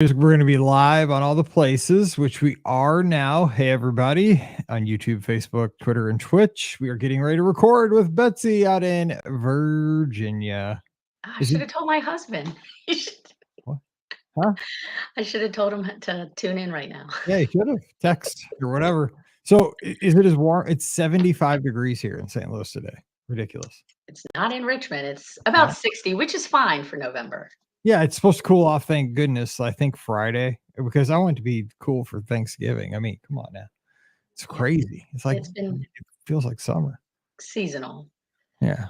We're going to be live on all the places, which we are now. Hey, everybody, on YouTube, Facebook, Twitter, and Twitch. We are getting ready to record with Betsy out in Virginia. I should have told my husband. What? Huh? I should have told him to tune in right now. Yeah, you should have. Text or whatever. So is it as warm? It's 75 degrees here in St. Louis today. Ridiculous. It's not in Richmond. It's about 60, which is fine for November. Yeah, it's supposed to cool off, thank goodness, I think Friday, because I want it to be cool for Thanksgiving. I mean, come on now. It's crazy. It's like it feels like summer. Seasonal. Yeah.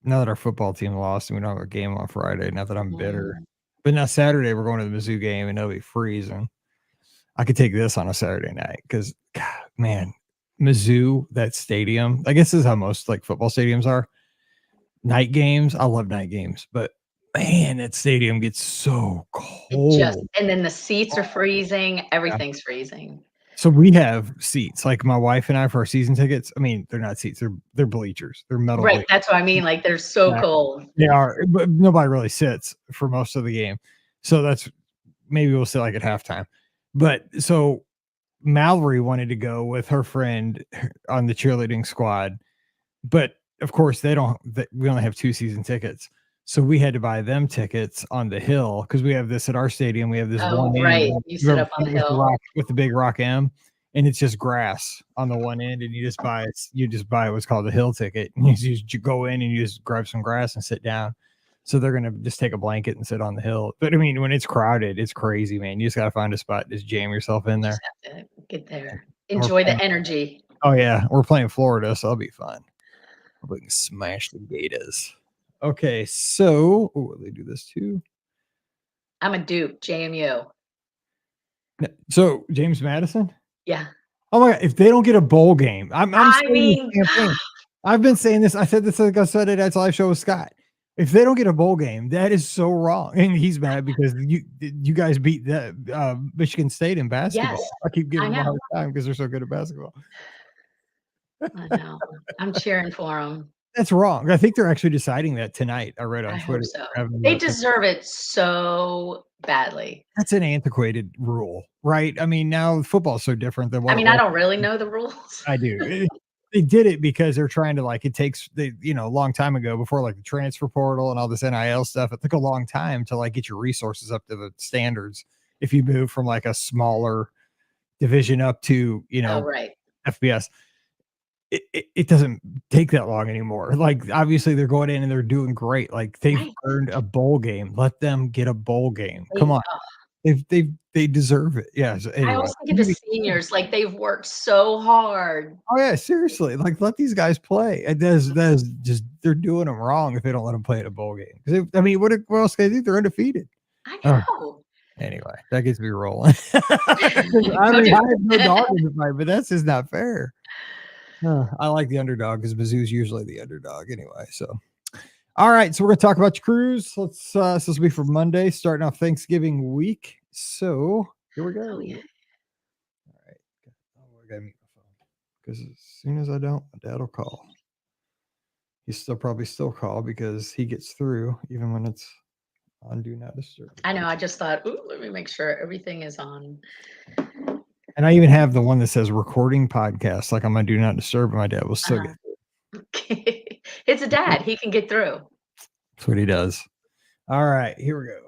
Now that our football team lost and we don't have a game on Friday, not that I'm bitter. But now Saturday we're going to the Mizzou game and it'll be freezing. I could take this on a Saturday night because, man, Mizzou, that stadium, I guess this is how most like football stadiums are. Night games, I love night games, but man, that stadium gets so cold. And then the seats are freezing. Everything's freezing. So we have seats, like my wife and I, for our season tickets. I mean, they're not seats; they're bleachers. They're metal. Right, bleachers. that's what I mean. Like they're so cold. They are, but nobody really sits for most of the game. So that's maybe we'll sit like at halftime. But so Mallory wanted to go with her friend on the cheerleading squad, but of course we only have 2 season tickets. So we had to buy them tickets on the hill because we have this at our stadium. We have this one right. You sit up on the hill with the big rock M, and it's just grass on the one end, and you just buy what's called the hill ticket. And you go in and you just grab some grass and sit down. So they're gonna just take a blanket and sit on the hill. But I mean, when it's crowded, it's crazy, man. You just gotta find a spot, just jam yourself in there. Just have to get there. Enjoy the energy. Oh yeah, we're playing Florida, so it'll be fun. We can smash the Gators. Okay, so they do this too. I'm a Duke, JMU. So James Madison? Yeah. Oh my God! If they don't get a bowl game, I've been saying this. I said this like I said it at live show with Scott. If they don't get a bowl game, that is so wrong. And he's mad because you guys beat the Michigan State in basketball. Yes, I keep giving them a hard time because they're so good at basketball. I know. I'm cheering for them. That's wrong. I think they're actually deciding that tonight. I read on Twitter. So. They deserve it so badly. That's an antiquated rule, right? I mean, now football is so different than what. I don't really know the rules. I do. They did it because they're trying to it takes a long time ago before like the transfer portal and all this NIL stuff. It took a long time to get your resources up to the standards. If you move from like a smaller division up to, FBS. It doesn't take that long anymore. Like obviously they're going in and they're doing great. Like they've earned a bowl game. Let them get a bowl game. Come on. They deserve it. Yeah. So anyway. I also think of the seniors, like they've worked so hard. Oh yeah, seriously. Like let these guys play. That's just they're doing them wrong if they don't let them play at a bowl game. I mean, what else can they do? They're undefeated. I know. Anyway, that gets me rolling. I have no dog in the fight, but that's just not fair. I like the underdog because Mizzou's usually the underdog anyway. So, all right. So we're going to talk about your cruise. This will be for Monday, starting off Thanksgiving week. So here we go. Oh, yeah. All right. I got to mute my phone because as soon as I don't, my dad will call. He'll probably still call because he gets through even when it's on Do Not Disturb. I know. I just thought, let me make sure everything is on. And I even have the one that says recording podcast, like on my Do Not Disturb, and my dad will still get through. It's a dad. He can get through. That's what he does. All right, here we go.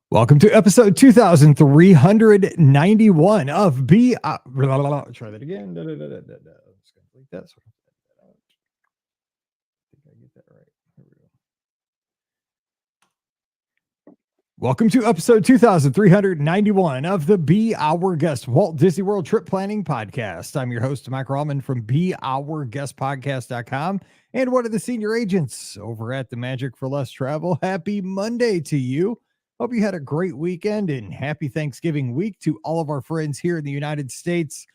Welcome to episode 2391 of B. Try that again. Let's complete that. I think I get that right. Here we go. Welcome to episode 2391 of the Be Our Guest Walt Disney World Trip Planning Podcast. I'm your host, Mike Rallman from BeOurGuestPodcast.com and one of the senior agents over at the Magic for Less Travel. Happy Monday to you. Hope you had a great weekend and happy Thanksgiving week to all of our friends here in the United States.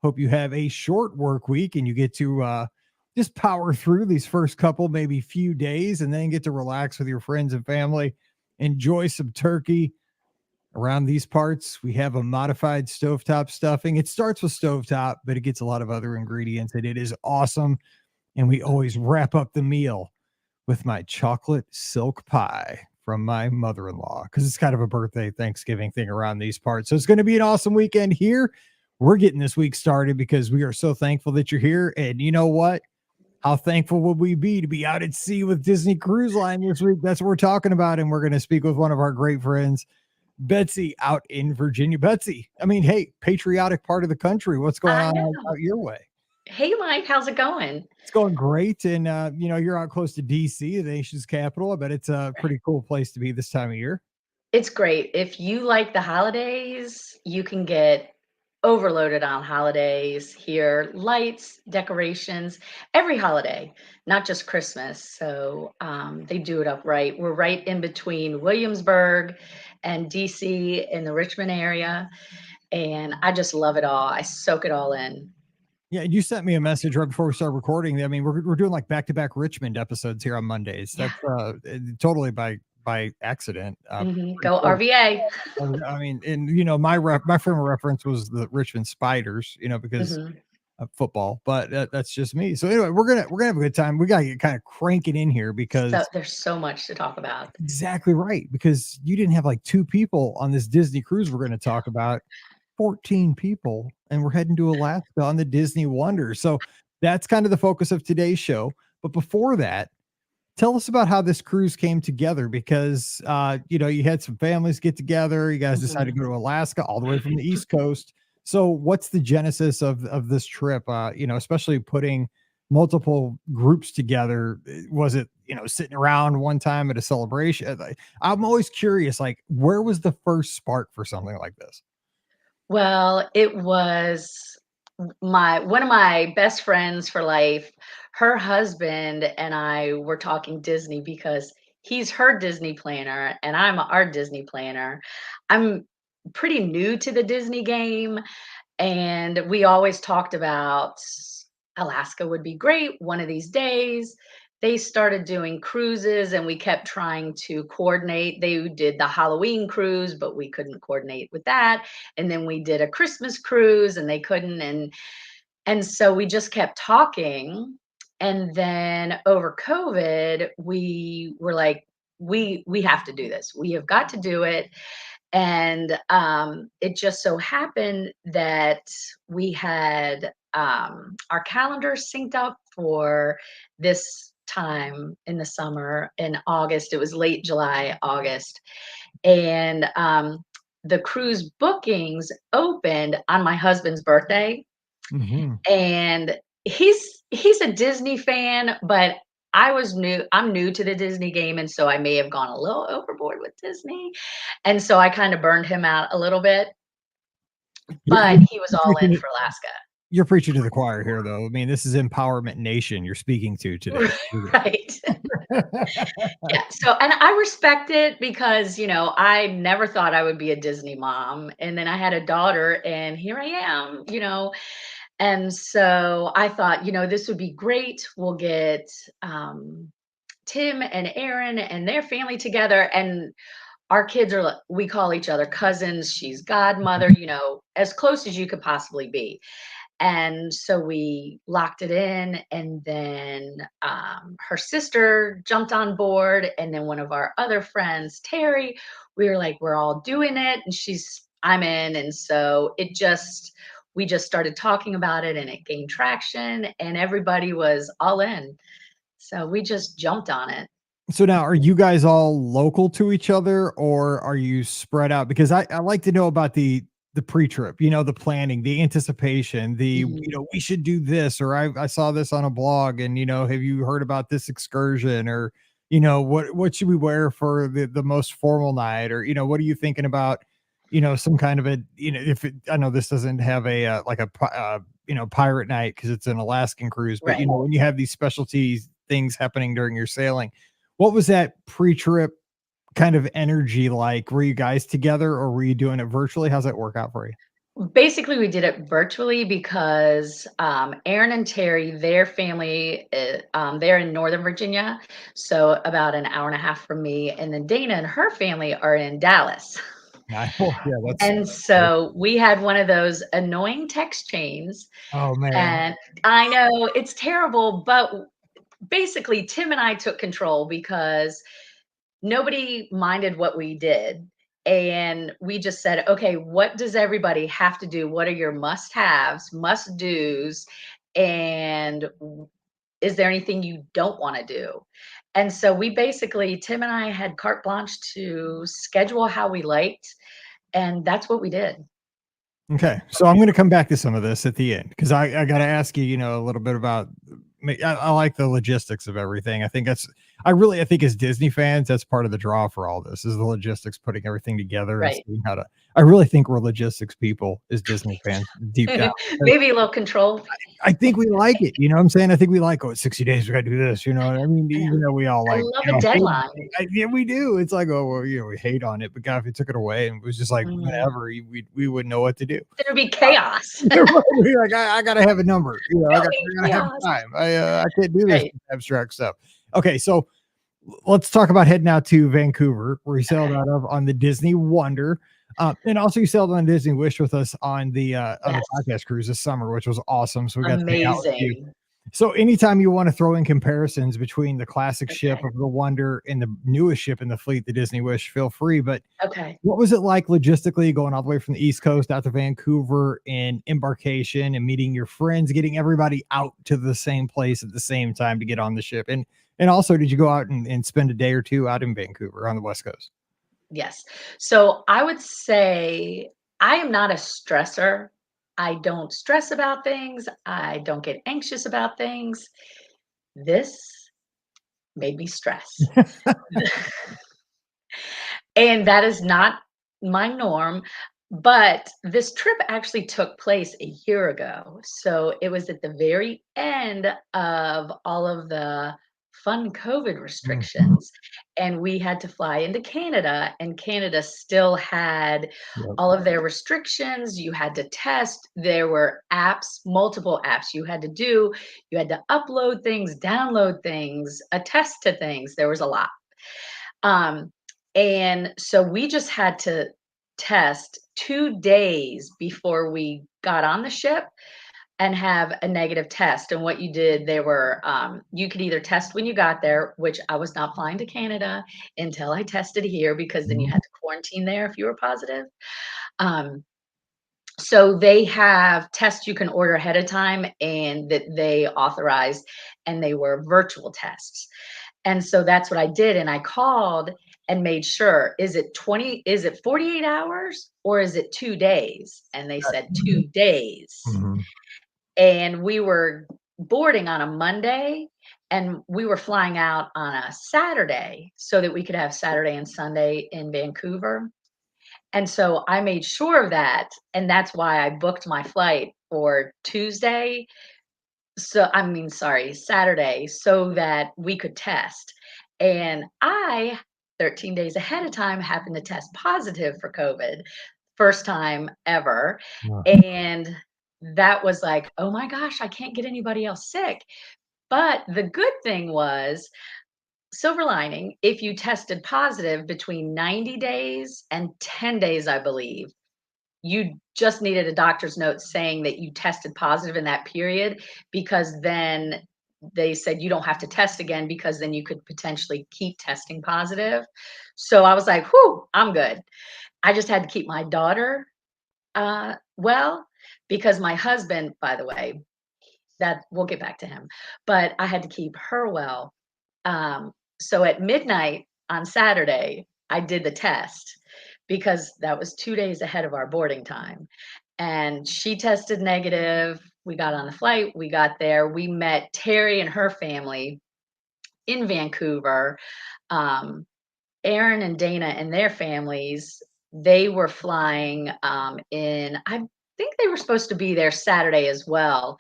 Hope you have a short work week and you get to just power through these first couple, maybe few days, and then get to relax with your friends and family. Enjoy some turkey. Around these parts, we have a modified stovetop stuffing. It starts with stovetop, but it gets a lot of other ingredients, and it is awesome. And we always wrap up the meal with my chocolate silk pie from my mother-in-law because it's kind of a birthday Thanksgiving thing around these parts. So it's going to be an awesome weekend here. We're getting this week started because we are so thankful that you're here. And you know what? How thankful would we be to be out at sea with Disney Cruise Line this week? That's what we're talking about. And we're going to speak with one of our great friends, Betsy, out in Virginia. Betsy, I mean, hey, patriotic part of the country. What's going I on know. out your way? Hey, Mike, how's it going? It's going great. And, you're out close to DC, the nation's capital. I bet it's a pretty cool place to be this time of year. It's great. If you like the holidays, you can get overloaded on holidays here, lights, decorations, every holiday, not just Christmas. So they do it up right. We're right in between Williamsburg and DC in the Richmond area. And I just love it all. I soak it all in. Yeah, you sent me a message right before we started recording. I mean, we're doing like back-to-back Richmond episodes here on Mondays. Yeah. That's totally by accident. Pretty Go cool. RVA. I mean, and my frame of reference was the Richmond Spiders, because hmm of football. But that's just me. So anyway, we're gonna have a good time. We gotta get kind of cranking in here So because there's so much to talk about. exactly right. Because you didn't have like two people on this Disney cruise we're going to talk about. 14 people, and we're heading to Alaska on the Disney Wonder. So that's kind of the focus of today's show. But before that, tell us about how this cruise came together because you had some families get together. You guys decided to Mhm. go to Alaska all the way from the East Coast. So what's the genesis of this trip? Especially putting multiple groups together. Was it, sitting around one time at a celebration? I'm always curious, like, where was the first spark for something like this? Well, it was my one of my best friends for life. Her husband and I were talking Disney because he's her Disney planner and I'm our Disney planner. I'm pretty new to the Disney game, and we always talked about Alaska would be great one of these days. They started doing cruises and we kept trying to coordinate. They did the Halloween cruise, but we couldn't coordinate with that. And then we did a Christmas cruise and they couldn't. And so we just kept talking. And then over COVID, we were like, we have to do this. We have got to do it. And it just so happened that we had our calendars synced up for this time in the summer in August. It was late July, August. And the cruise bookings opened on my husband's birthday. Mhm. And he's a Disney fan, but I'm new to the Disney game, and so I may have gone a little overboard with Disney. And so I kind of burned him out a little bit, You're, but you're, he was you're all in preaching, for Alaska. you're preaching to the choir here, though. I mean, this is empowerment nation you're speaking to today. Right. Yeah. So, and I respect it because, I never thought I would be a Disney mom. And then I had a daughter, and here I am. And so I thought, this would be great. We'll get Tim and Aaron and their family together. And our kids are, we call each other cousins. She's godmother, as close as you could possibly be. And so we locked it in. And then her sister jumped on board. And then one of our other friends, Terry, we were like, we're all doing it. And I'm in. And so we just started talking about it and it gained traction and everybody was all in. So we just jumped on it. So now, are you guys all local to each other, or are you spread out? Because I like to know about the pre-trip, the planning, the anticipation, Mhm. we should do this, or I saw this on a blog, and have you heard about this excursion, or what should we wear for the most formal night, or what are you thinking about? Some kind of a if I know this doesn't have a like a pirate night because it's an Alaskan cruise, but Right. when you have these specialty things happening during your sailing, what was that pre-trip kind of energy like? Were you guys together or were you doing it virtually? How's that work out for you? Basically, we did it virtually because Aaron and Terry, their family, they're in Northern Virginia, so about an hour and a half from me. And then Dana and her family are in Dallas. Yeah, that's And so we had one of those annoying text chains. oh man. And I know it's terrible, but basically, Tim and I took control because nobody minded what we did. And we just said, okay, what does everybody have to do? What are your must haves, must do's? And is there anything you don't want to do? And so we basically, Tim and I had carte blanche to schedule how we liked. And that's what we did. Okay, so I'm going to come back to some of this at the end because I got to ask you, a little bit about. I like the logistics of everything. I think as Disney fans, that's part of the draw for all this is the logistics, putting everything together and Right. seeing how to. I really think we're logistics people as Disney fans deep down. Maybe a little control. I think we like it. You know what I'm saying? I think we like, 60 days, we got to do this. You know what I mean? I know. Even though we all I like, love a hate deadline. yeah, we do. It's like, oh, well, we hate on it. But God, if we took it away and it was just like Mm. whatever, we wouldn't know what to do. There'd be chaos. We're like, I got to have a number. I There'll be got to have chaos. time. I can't do this Right. abstract stuff. Okay. So let's talk about heading out to Vancouver, where you sailed Okay. out of on the Disney Wonder. And also you sailed on Disney Wish with us on the Yes. podcast cruise this summer, which was awesome. So we got to hang out with you. Amazing. So anytime you want to throw in comparisons between the classic ship Okay. of the Wonder and the newest ship in the fleet, the Disney Wish, feel free. But Okay. what was it like logistically going all the way from the East Coast out to Vancouver and embarkation and meeting your friends, getting everybody out to the same place at the same time to get on the ship? And also, did you go out and spend a day or two out in Vancouver on the West Coast? Yes. So I would say I am not a stressor. I don't stress about things. I don't get anxious about things. This made me stress. And that is not my norm. But this trip actually took place a year ago. So it was at the very end of all of the fun COVID Mhm. restrictions. And we had to fly into Canada, and Canada still had Yep. all of their restrictions. You had to test. There were apps, multiple apps you had to do. You had to upload things, download things, attest to things. There was a lot. Um, and so we just had to test 2 days before we got on the ship and have a negative test. And what you did, they were, you could either test when you got there, which I was not flying to Canada until I tested here because then you Mhm. had to quarantine there if you were positive. Um, so they have tests you can order ahead of time and that they authorize, and they were virtual tests. And so that's what I did, and I called and made sure, is it 48 hours or is it 2 days? And they said 2 days. Mhm. And we were boarding on a Monday, and we were flying out on a Saturday so that we could have Saturday and Sunday in Vancouver. And so I made sure of that, and that's why I booked my flight for Tuesday. Sorry, Saturday, so that we could test. And I, 13 days ahead of time, happened to test positive for COVID, first time ever. Yeah. And that was like, oh my gosh, I can't get anybody else sick. But the good thing was, silver lining, if you tested positive between 90 days and 10 days, I believe, you just needed a doctor's note saying that you tested positive in that period, because then they said you don't have to test again, because then you could potentially keep testing positive. So I was like, whew, I'm good. I just had to keep my daughter well, because my husband, by the way, that we'll get back to him, but I had to keep her well. So at midnight on Saturday, I did the test because that was 2 days ahead of our boarding time. And she tested negative. We got on the flight, we got there, we met Terry and her family in Vancouver. Um, Aaron and Dana and their families, they were flying I think they were supposed to be there Saturday as well.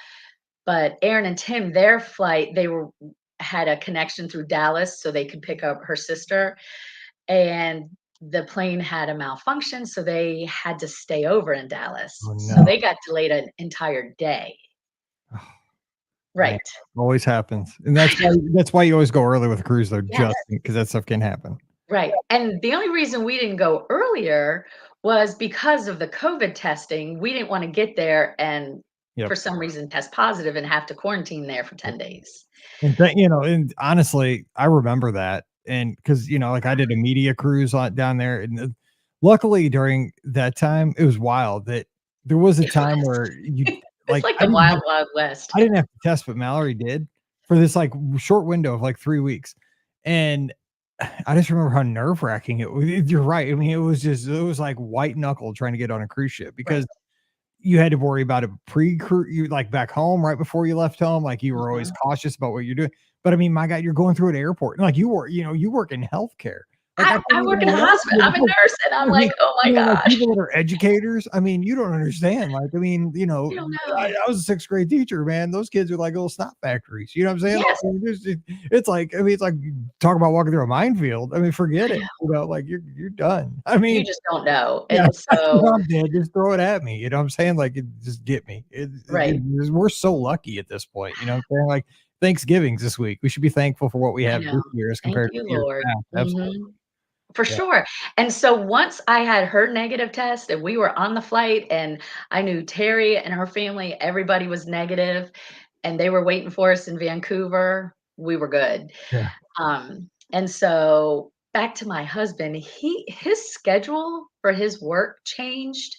But Aaron and Tim, their flight, they were had a connection through Dallas so they could pick up her sister. And the plane had a malfunction, so they had to stay over in Dallas. Oh So no. they got delayed an entire day. Oh, man, Right. always happens. And that's why you always go early with a cruise though, Yes. just because that stuff can happen. Right. And the only reason we didn't go earlier was because of the COVID testing. We didn't want to get there and Yep. for some reason test positive and have to quarantine there for Yep. 10 days. And honestly, I remember that. and because like I did a media cruise on down there, and luckily during that time it was wild that there was a It time was. where you It's like like the Wild Wild West. I didn't have to test, but Mallory did for this like short window of like 3 weeks, and I just remember how nerve wracking it was. You're right. I mean, it was like white knuckle trying to get on a cruise ship Right. because you had to worry about it you like back home right before you left home. Like you were always Mhm. cautious about what you're doing. But I mean, my God, you're going through an airport. And like you work in healthcare. Like I I couldn't work even in a hospital. I'm a imagine. nurse, and I'm like, "Oh my Like gosh." people that are educators, I mean, you don't understand. Like, I mean, You don't I, know. I was a sixth grade teacher, man. Those kids are like little snot factories. You know what I'm saying? Like, Yes, I mean, it's like, I mean, it's like talk about walking through a minefield. I mean, forget I it. know. Like you're done. I You mean, just don't know, yeah, and so I'm dead. Just throw it at me. You know what I'm saying? Like, just get me. right. We're so lucky at this point. You know what I'm saying? Like, Thanksgiving's this week. We should be thankful for what we I have know. this year as Thank compared to you, years Lord. past. Absolutely. Mhm. For Yeah. sure. And so once I had her negative test and we were on the flight and I knew Terry and her family, everybody was negative and they were waiting for us in Vancouver, we were good. Yeah. And so back to my husband, his schedule for his work changed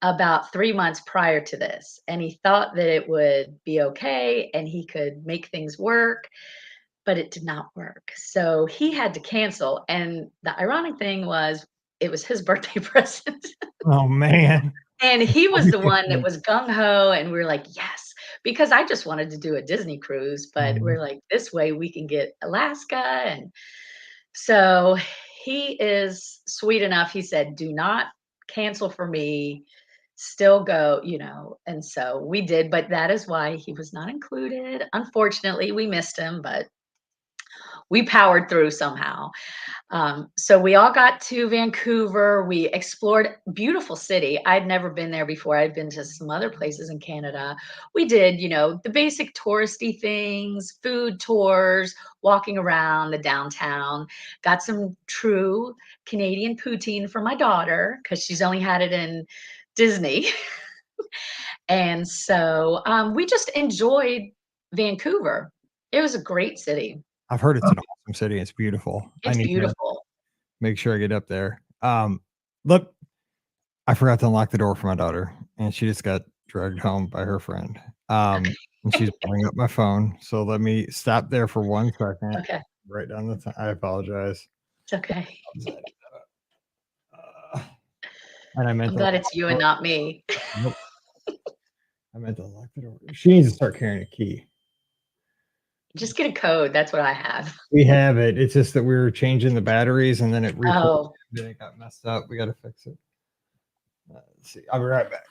about 3 months prior to this, and he thought that it would be okay and he could make things work, but it did not work. So he had to cancel, and the ironic thing was it was his birthday present. Oh man. And he was the one that Obviously. was gung ho, and we are like, "Yes," because I just wanted to do a Disney cruise, but Mhm. we're like, "This way we can get Alaska," and so he is sweet enough. He said, "Do not cancel for me. Still go," and so we did, but that is why he was not included. Unfortunately, we missed him, but we powered through somehow. So we all got to Vancouver. We explored beautiful city. I'd never been there before. I'd been to some other places in Canada. We did, the basic touristy things, food tours, walking around the downtown. Got some true Canadian poutine for my daughter because she's only had it in Disney. And so we just enjoyed Vancouver. It was a great city. I've heard it's an awesome city. It's beautiful. I It's need to beautiful. make sure I get up there. Look, I forgot to unlock the door for my daughter, and she just got dragged home by her friend. And she's blowing up my phone. So let me stop there for 1 second. Okay. Write down the time. I apologize. It's okay. Uh, and I meant I'm to glad lock it's you the and door. not me. Nope. I meant to lock the door. She needs to start carrying a key. Just get a code, that's what I have. We have it. It's just that we were changing the batteries and then it reprogrammed. Oh, Then it got messed up. We got to fix it. Let's see. I'll be right back.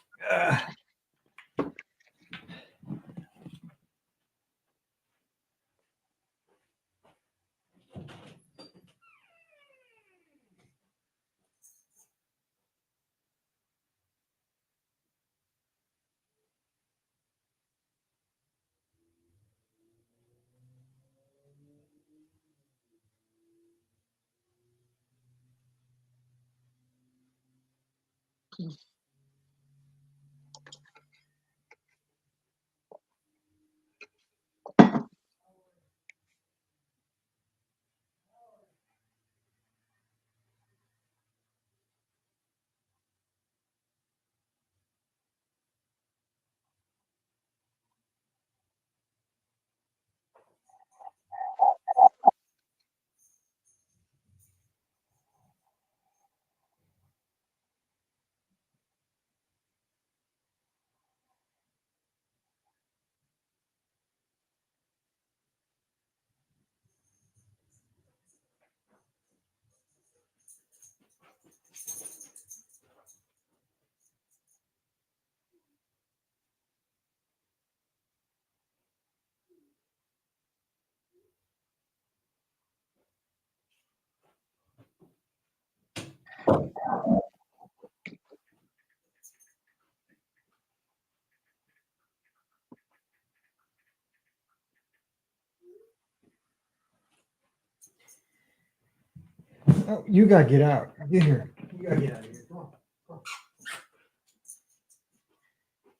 Oh, you got to get out. Get here. You got to get out of here. Come on. Come on.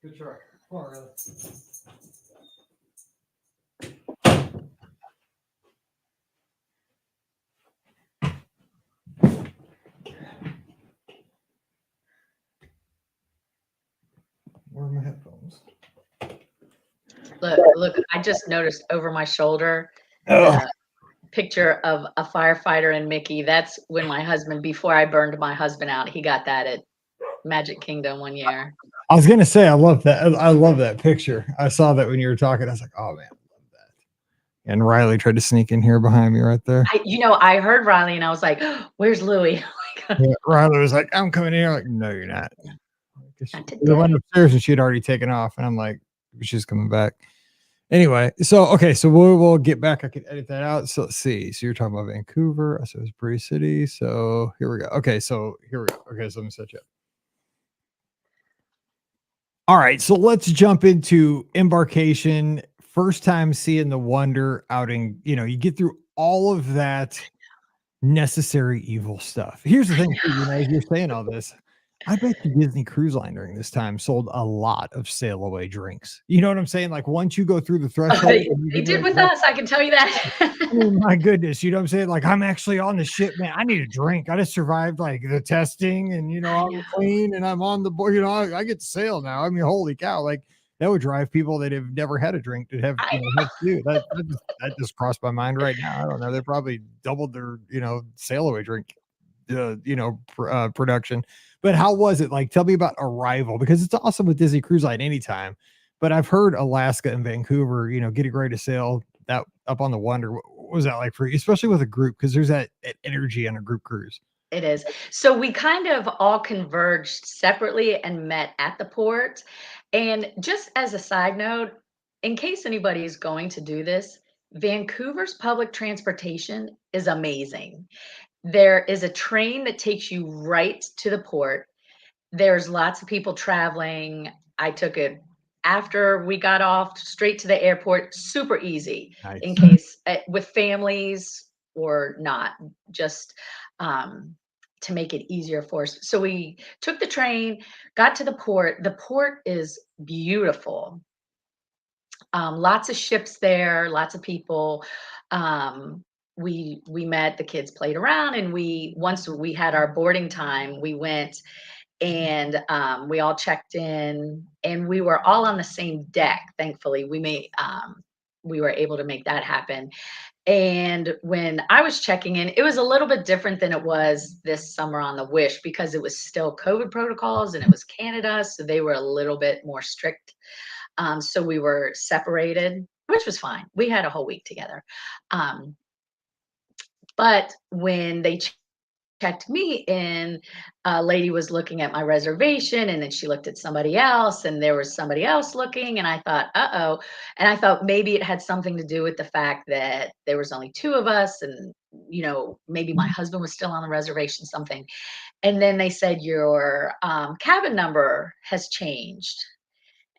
Good try. Come on, Riley. Look, I just noticed over my shoulder the picture of a firefighter and Mickey. That's when my husband, before I burned my husband out, he got that at Magic Kingdom one year. I was gonna say I love that. I love that picture. I saw that when you were talking. I was like, oh man, I love that. And Riley tried to sneak in here behind me right there. I heard Riley and I was like, oh, where's Louie? Yeah, Riley was like, I'm coming in here. I'm like, no, you're not. We went Today. upstairs and she had already taken off, and I'm like, she's coming back. Anyway, so okay, so we'll get back. I can edit that out. So let's see. So you're talking about Vancouver. So it's Breeze City. So here we go. Okay, so here we go. Okay, so let me set you up. All right, so let's jump into embarkation. First time seeing the Wonder outing. You know, you get through all of that necessary evil stuff. Here's the thing, you know, as you're saying all this, I bet the Disney Cruise Line during this time sold a lot of sail away drinks. You know what I'm saying? Like once you go through the threshold, They did with us, I can tell you that. oh my goodness, you know what I'm saying? Like I'm actually on the ship, man. I need a drink. I just survived like the testing, and you know I'm clean, and I'm on the board. You know I get to sail now. I mean, holy cow! Like that would drive people that have never had a drink to have, you know, have to do. That just crossed my mind right now. I don't know. They probably doubled their, you know, sail away drink, production. But how was it? Like, tell me about Arrival, because it's awesome with Disney Cruise Line anytime. But I've heard Alaska and Vancouver, you know, getting ready to sail that up on the Wonder. What was that like for you, especially with a group? Because there's that energy on a group cruise. It is. So we kind of all converged separately and met at the port. And just as a side note, in case anybody is going to do this, Vancouver's public transportation is amazing. There is a train that takes you right to the port. There's lots of people traveling. I took it after we got off straight to the airport, super easy Nice. in case with families or not, just to make it easier for us. So we took the train, got to the port. The port is beautiful. Lots of ships there, lots of people. We met, the kids played around, and once we had our boarding time, we went and we all checked in, and we were all on the same deck. Thankfully, we were able to make that happen. And when I was checking in, it was a little bit different than it was this summer on the Wish, because it was still COVID protocols and it was Canada, so they were a little bit more strict. So we were separated, which was fine. We had a whole week together. But when they checked me in, a lady was looking at my reservation, and then she looked at somebody else, and there was somebody else looking, and I thought, uh-oh. And I thought maybe it had something to do with the fact that there was only two of us, and you know, maybe my husband was still on the reservation, something. And then they said, your cabin number has changed.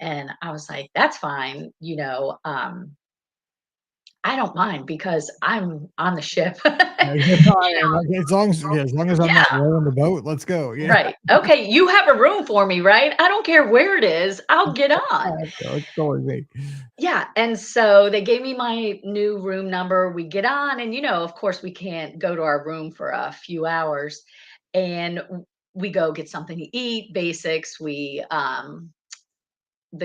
And I was like, that's fine, you know. I don't mind because I'm on the ship. As long as I'm not rowing the boat, let's go. Yeah. Right. Okay. You have a room for me, right? I don't care where it is. I'll get on. It's totally me. Yeah. And so they gave me my new room number. We get on, and, you know, of course, we can't go to our room for a few hours. And we go get something to eat, basics. The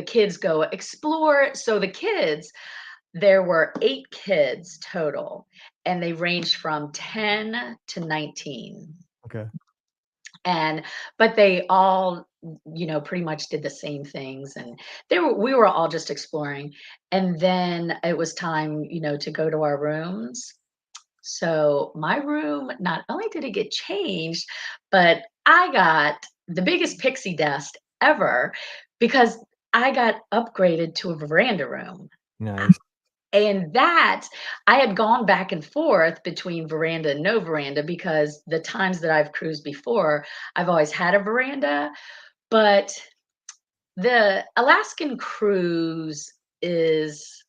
kids go explore. So there were 8 kids total, and they ranged from 10 to 19. Okay. But they all, you know, pretty much did the same things, and we were all just exploring. And then it was time, you know, to go to our rooms. So my room, not only did it get changed, but I got the biggest pixie dust ever, because I got upgraded to a veranda room. Nice. And that, I had gone back and forth between veranda and no veranda, because the times that I've cruised before, I've always had a veranda. But the Alaskan cruise is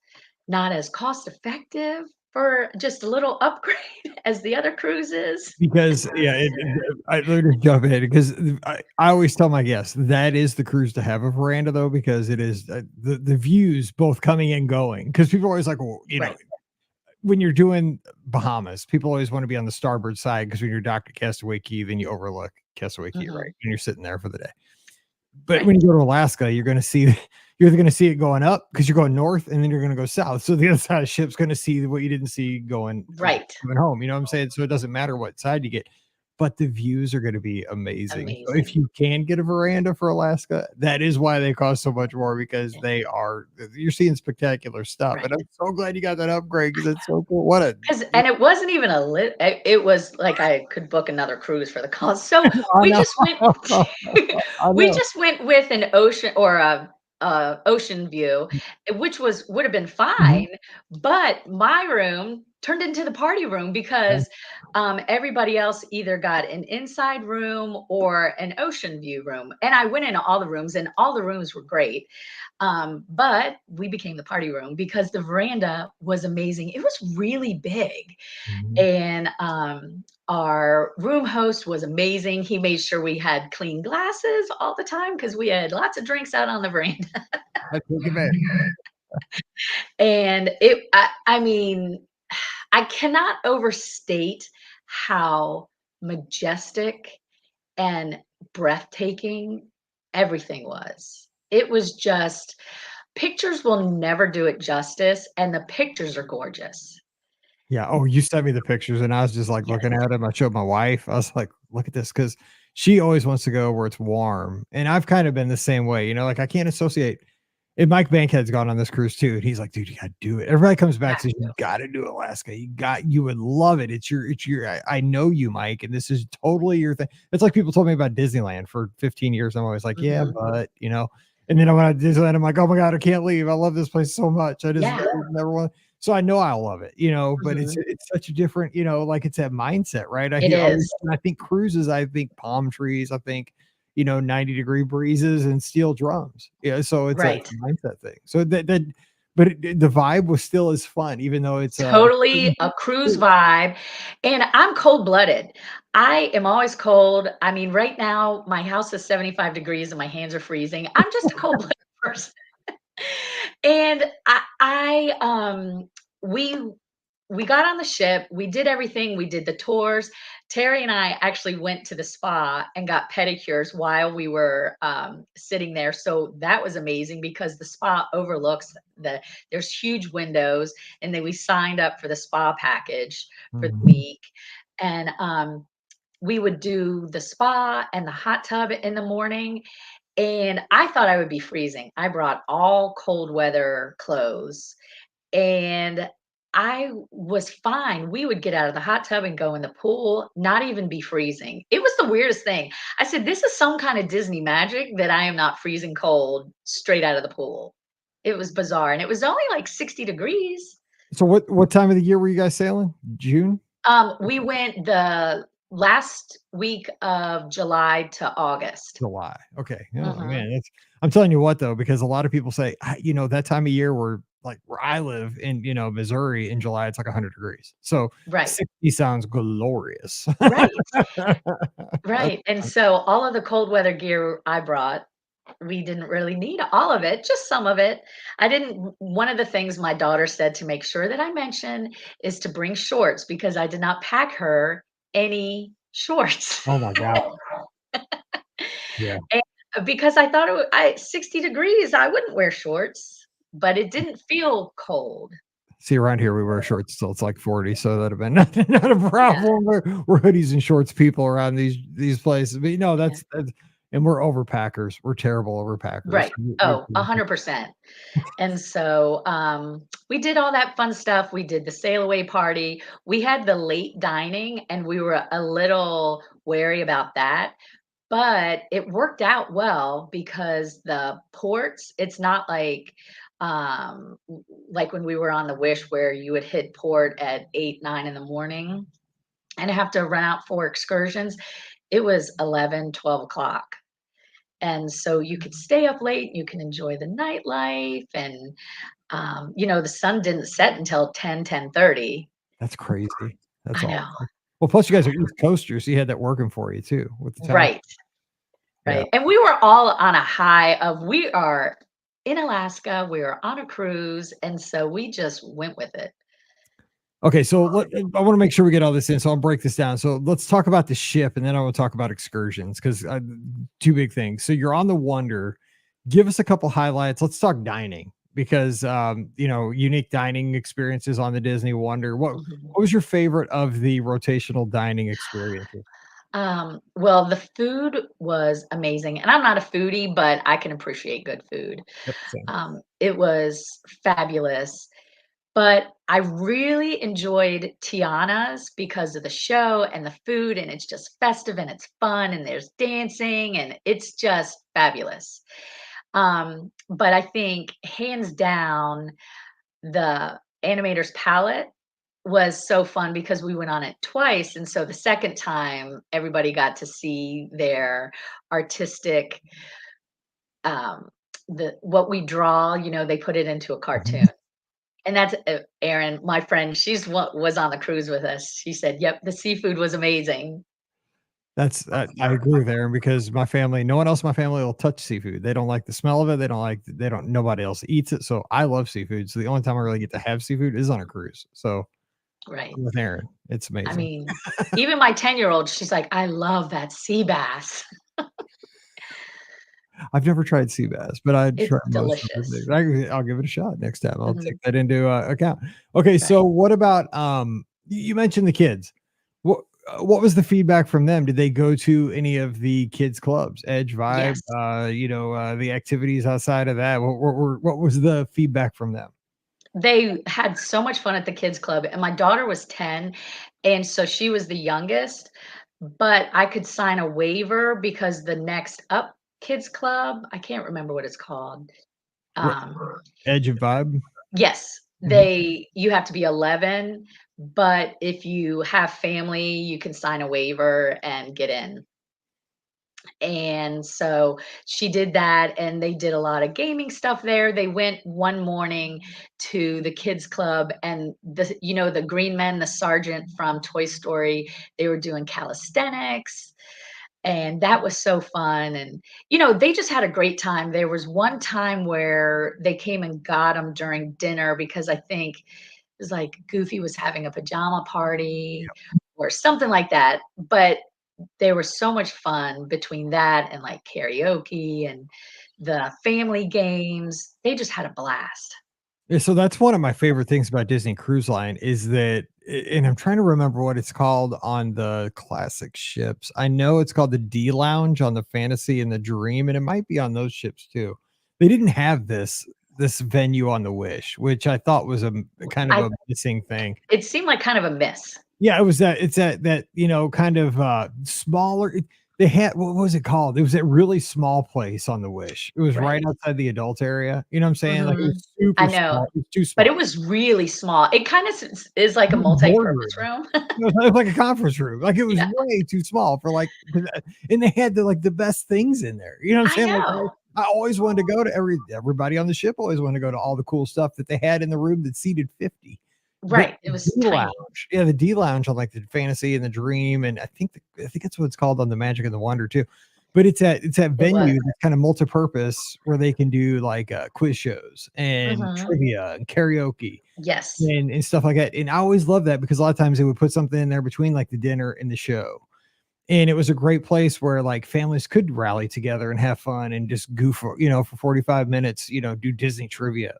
not as cost effective for just a little upgrade as the other cruises. Because let me just jump in, because I always tell my guests that is the cruise to have a veranda, though, because it is the views both coming and going. Because people are always like, well, you know, when you're doing Bahamas, people always want to be on the starboard side, because when you're docked at Castaway Cay, then you overlook Castaway Cay, right? And you're sitting there for the day. But when you go to Alaska, you're going to see you're going to see it going up because you're going north, and then you're going to go south. So the other side of the ship's going to see what you didn't see Right. coming home. You know what I'm saying? So it doesn't matter what side you get, but the views are going to be amazing. So if Amazing. you can get a veranda for Alaska, that is why they cost so much more, because you're seeing spectacular stuff. And Right. I'm so glad you got that upgrade, because it's so cool. What a 'Cause and it wasn't even it was like I could book another cruise for the cost. So I we know. just went I we know. just went with an ocean or a ocean view, which would have been Mhm. fine, but my room turned into the party room Yeah. because everybody else either got an inside room or an ocean view room. And I went into all the rooms and all the rooms were great. But we became the party room because the veranda was amazing. It was really big. Mhm. And our room host was amazing. He made sure we had clean glasses all the time because we had lots of drinks out on the veranda. I take it back. And I mean, I cannot overstate how majestic and breathtaking everything was. It was just pictures will never do it justice, and the pictures are gorgeous. Yeah. Oh, you sent me the pictures, and I was just like Yes. looking at them. I showed my wife. I was like, "Look at this," because she always wants to go where it's warm, and I've kind of been the same way. Like I can't associate. And Mike Bankhead's gone on this cruise too, and he's like, "Dude, you gotta do it." Everybody comes back Have and says, "You to. gotta do Alaska. You would love it. It's your. I know you, Mike, and this is totally your thing." It's like people told me about Disneyland for 15 years. I'm always like, "Yeah, Mhm. but." And then I went to Disneyland. I'm like, "Oh my god, I can't leave. I love this place so much. I Yeah. never want." So I know I'll love it. But it's Mhm. it's such a different. Like it's that mindset, right? I It hear always is. when I think cruises, I think palm trees, I think 90-degree breezes and steel drums. Yeah, so it's Right. a mindset thing. So but the vibe was still as fun, even though it's Totally a cruise vibe, and I'm cold-blooded. I am always cold. I mean, right now, my house is 75 degrees and my hands are freezing. I'm just a cold-blooded person. And we we got on the ship, we did everything, we did the tours. Terry and I actually went to the spa and got pedicures while we were sitting there. So that was amazing because the spa overlooks there's huge windows, and then we signed up for the spa package for the Mhm. week. And we would do the spa and the hot tub in the morning, and I thought I would be freezing. I brought all cold weather clothes, and I was fine. We would get out of the hot tub and go in the pool, not even be freezing. It was the weirdest thing. I said, "This is some kind of Disney magic that I am not freezing cold straight out of the pool." It was bizarre, and it was only like 60 degrees. So what time of the year were you guys sailing? June? We went the last week of July to August. July. Okay. Oh Mhm. man, I'm telling you what though, because a lot of people say, that time of year where I live in, Missouri in July, it's like 100 degrees. So Right. 60 sounds glorious. Right. That's Right. And fun. so all of the cold weather gear I brought, we didn't really need all of it, just some of it. I didn't One of the things my daughter said to make sure that I mention is to bring shorts because I did not pack her any shorts. Oh my God. Yeah. And because I thought 60 degrees, I wouldn't wear shorts, but it didn't feel cold. See, around here we wear shorts till it's like 40, so that'd have been not a Yeah, problem. We're hoodies and shorts people around these places. But yeah. that's and we're overpackers. We're terrible overpackers. Right. We Oh, 100%. And so we did all that fun stuff. We did the sail away party. We had the late dining, and we were a little wary about that. But it worked out well because the ports, it's not like when we were on the Wish where you would hit port at 8, 9 in the morning and have to run out for excursions. It was 11, 12 o'clock. And so you could stay up late, you can enjoy the nightlife, and the sun didn't set until 10, 10:30. That's crazy. That's I know. awesome. Well, plus you guys are East Coasters, so you had that working for you too with the time. Right, Yeah. right. And we were all on a high of we are in Alaska, we are on a cruise, and so we just went with it. Okay, so I want to make sure we get all this in. So I'll break this down. So let's talk about the ship, and then I will talk about excursions because two big things. So you're on the Wonder. Give us a couple highlights. Let's talk dining because unique dining experiences on the Disney Wonder. Mhm. What was your favorite of the rotational dining experiences? Well, the food was amazing, and I'm not a foodie, but I can appreciate good food. Yep, same. It was fabulous. But I really enjoyed Tiana's because of the show and the food, and it's just festive and it's fun and there's dancing and it's just fabulous. But I think hands down, the Animator's Palette was so fun because we went on it twice. And so the second time, everybody got to see their artistic, um, what we draw, they put it into a cartoon. And that's, Erin, my friend, she's what was on the cruise with us. She said, "Yep, the seafood was amazing." That's I agree with Aaron because my family, no one else in my family will touch seafood. They don't like the smell of it. They don't, nobody else eats it. So I love seafood. So the only time I really get to have seafood is on a cruise. So Right. I'm with Aaron. It's I amazing. mean, even my 10-year-old, she's like, "I love that sea bass." I've never tried sea bass, but I'd It's try most of the things. delicious. I'll give it a shot next time. I'll take Mhm. that into account. Okay, Right. so what about you mentioned the kids. What was the feedback from them? Did they go to any of the kids clubs, Edge Vibe, Yes. the activities outside of that? What was the feedback from them? They had so much fun at the kids club, and my daughter was 10, and so she was the youngest, but I could sign a waiver because the next up kids club, I can't remember what it's called. What Um Edge of Vibe? Yes, Mhm. you have to be 11, but if you have family, you can sign a waiver and get in. And so she did that, and they did a lot of gaming stuff there. They went one morning to the kids club, and the green men, the sergeant from Toy Story, they were doing calisthenics, and that was so fun. And they just had a great time. There was one time where they came and got them during dinner because I think it was like Goofy was having a pajama party or something like that. But there was so much fun between that and like karaoke and the family games. They just had a blast. Yeah, so that's one of my favorite things about Disney Cruise Line is that, and I'm trying to remember what it's called on the classic ships. I know it's called the D Lounge on the Fantasy and the Dream, and it might be on those ships too. They didn't have this venue on the Wish, which I thought was a kind of I a missing thing. It seemed like kind of a miss. Yeah, it was that it's that, kind of smaller they had what was it called? It was that really small place on the Wish. It was right Right. outside the adult area. You know what I'm saying? Like it Mhm. was I super know, small. It was too but small. it was really small. It kind of is like It a was a multi-purpose boardroom. room. It was like a conference room. Like, it was Yeah, way too small for, like, and they had the best things in there. You know what I'm I saying? Like, know. I always wanted to go to everybody on the ship always wanted to go to all the cool stuff that they had in the room that seated 50. The Right, it D was tiny. Lounge. Yeah, the D Lounge on, like, the Fantasy and the Dream, and I think that's what it's called on the Magic and the Wonder too. But it's that It was. venue that's kinda multipurpose where they can do, like, quiz shows and Mhm. trivia and karaoke Yes. and stuff like that. And I always loved that because a lot of times they would put something in there between like the dinner and the show. And it was a great place where like families could rally together and have fun and just goof, for 45 minutes, do Disney trivia.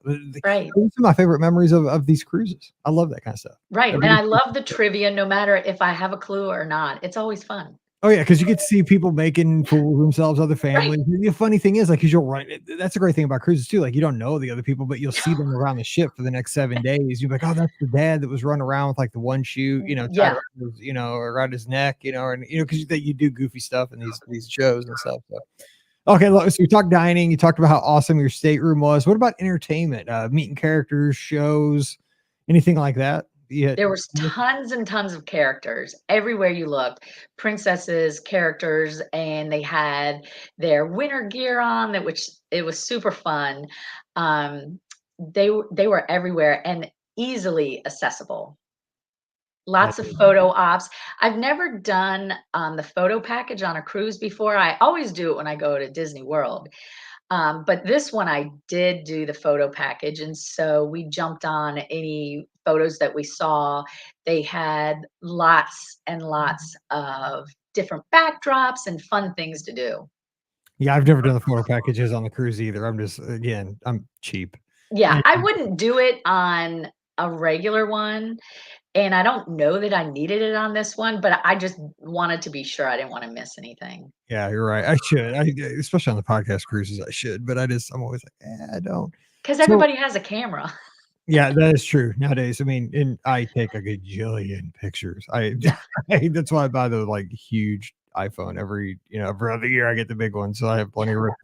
Right. Those are my favorite memories of these cruises. I love that kind of stuff. Right, and Every- I love the trivia no matter if I have a clue or not. It's always fun. Oh yeah, because you get to see people making fools of themselves, other Right. families. The funny thing is, like, because you'll run. That's a great thing about cruises too. Like, you don't know the other people, but you'll see them around the ship for the next 7 days. You're like, oh, that's the dad that was running around with like the one shoe, tied Yeah. around his, around his neck, and because that you do goofy stuff in these shows and stuff. So. Okay, so we talked dining. You talked about how awesome your stateroom was. What about entertainment? Meeting characters, shows, anything like that? Yeah. There was tons and tons of characters everywhere you looked. Princesses, characters, and they had their winter gear on that which it was super fun. They were everywhere and easily accessible. Lots of photo ops. I've never done, the photo package on a cruise before. I always do it when I go to Disney World. But this one I did do the photo package, and so we jumped on any photos that we saw, they had lots and lots of different backdrops and fun things to do. Yeah, I've never done the photo packages on the cruise either. I'm just, again, I'm cheap. Yeah, And I wouldn't do it on a regular one, and I don't know that I needed it on this one, but I just wanted to be sure I didn't wanna miss anything. yeah, you're right. I should. Especially on the podcast cruises, I should, but I'm always like, I don't. 'Cause So everybody has a camera. yeah, that is true nowadays. I mean, and I take a gajillion pictures. Yeah. That's why I buy the like huge iPhone every other year. I get the big one, so I have plenty of room.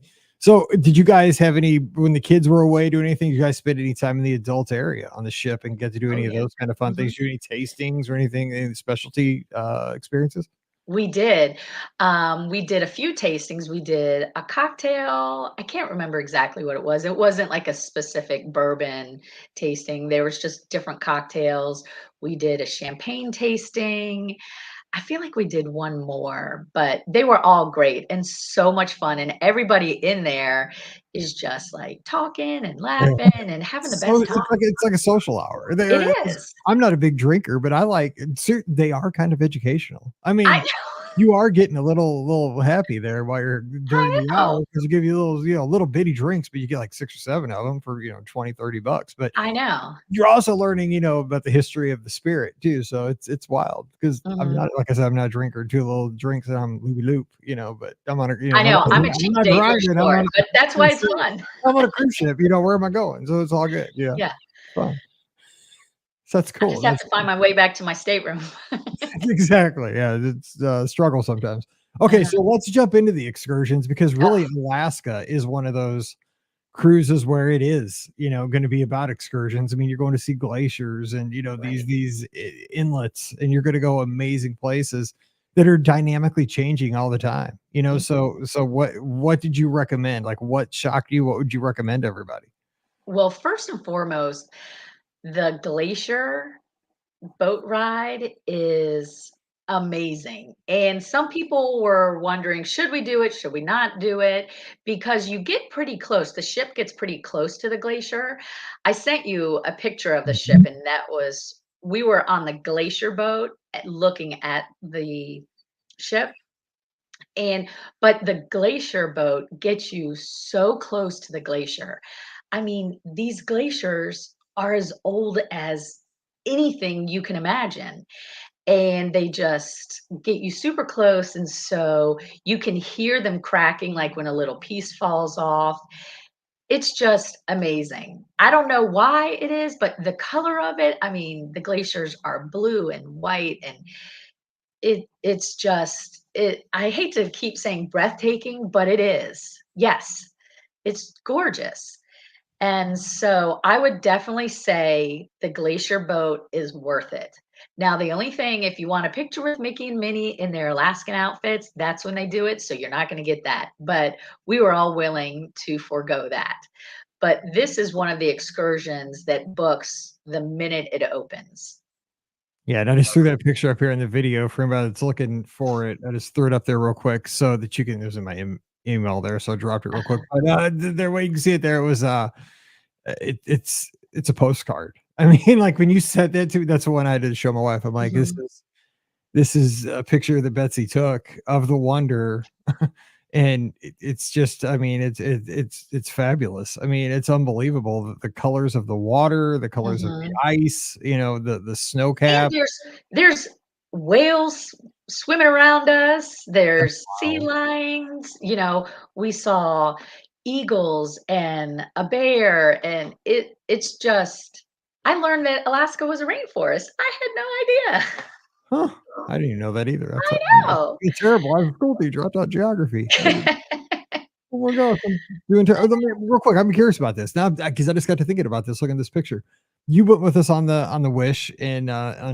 So, did you guys have any when the kids were away doing anything? Did you guys spend any time in the adult area on the ship and get to do Oh, any of yeah. those kind of fun Mhm. things? Do any tastings or anything, any specialty experiences? We did. We did a few tastings. We did a cocktail. I can't remember exactly what it was. It wasn't like a specific bourbon tasting. There was just different cocktails. We did a champagne tasting. I feel like we did one more, but they were all great and so much fun. And everybody in there is just like talking and laughing and having the So best it's time. like a social hour. It There, is. I'm not a big drinker, but I like they are kind of educational. I I mean, know. you are getting a little happy there while you're during I the hour know. because they give you little bitty drinks, but you get like 6 or 7 of them for, 20, $30. But I know. you're also learning, about the history of the spirit too. So it's wild because I'm Mhm. not, like I said, I'm not a drinker. 2 little drinks and I'm loopy loop, but I'm on a, I know. I'm a I'm cheap not date for driving. sure, but that's why it's fun. I'm on a cruise ship. Where am I going? So it's all good. Yeah, Yeah. fun. So that's I cool. just have That's to find my way back to my stateroom. exactly. Yeah, it's a struggle sometimes. Okay, Uh-huh. so let's jump into the excursions because really Oh, Alaska is one of those cruises where it is, going to be about excursions. I mean, you're going to see glaciers and right. inlets, and you're going to go amazing places that are dynamically changing all the time. Mhm. So what did you recommend? Like, what shocked you? What would you recommend to everybody? Well, first and foremost, the glacier boat ride is amazing. And some people were wondering, should we do it? Should we not do it? Because you get pretty close. The ship gets pretty close to the glacier. I sent you a picture of the ship, Mhm. and we were on the glacier boat looking at the ship. And but the glacier boat gets you so close to the glacier. I mean, these glaciers are as old as anything you can imagine, and they just get you super close, and so you can hear them cracking like when a little piece falls off. It's just amazing. I don't know why it is, but the color of it, I mean, the glaciers are blue and white, and it's just I hate to keep saying breathtaking, but it is. Yes, it's gorgeous. And so I would definitely say the glacier boat is worth it. Now, the only thing, if you want a picture with Mickey and Minnie in their Alaskan outfits, that's when they do it. So you're not going to get that. But we were all willing to forego that. But this is one of the excursions that books the minute it opens. Yeah, and I just threw that picture up here in the video for anybody that's looking for it. I just threw it up there real quick so that you can. There's in my email there, so I dropped it real quick. Uh-huh. But there, way you can see it there. It was it's a postcard. I mean, like when you said that to me, that's the one I had to show my wife. I'm like, this Mhm. is this is a picture that Betsy took of the Wonder, and it's just, I mean, it's fabulous. I mean, it's unbelievable. The colors of the water, the colors of the Mhm. ice, the snow And cap. there's whales swimming around us, there's sea Wow. lions, we saw eagles and a bear, and it's just I learned that Alaska was a rainforest. I had no idea. Huh. I didn't even know that either. I know. It's terrible. I was a school teacher. I taught geography. Oh my gosh, I'm doing let me real quick, I'm curious about this now because I just got to thinking about this, looking at this picture. You went with us on the Wish in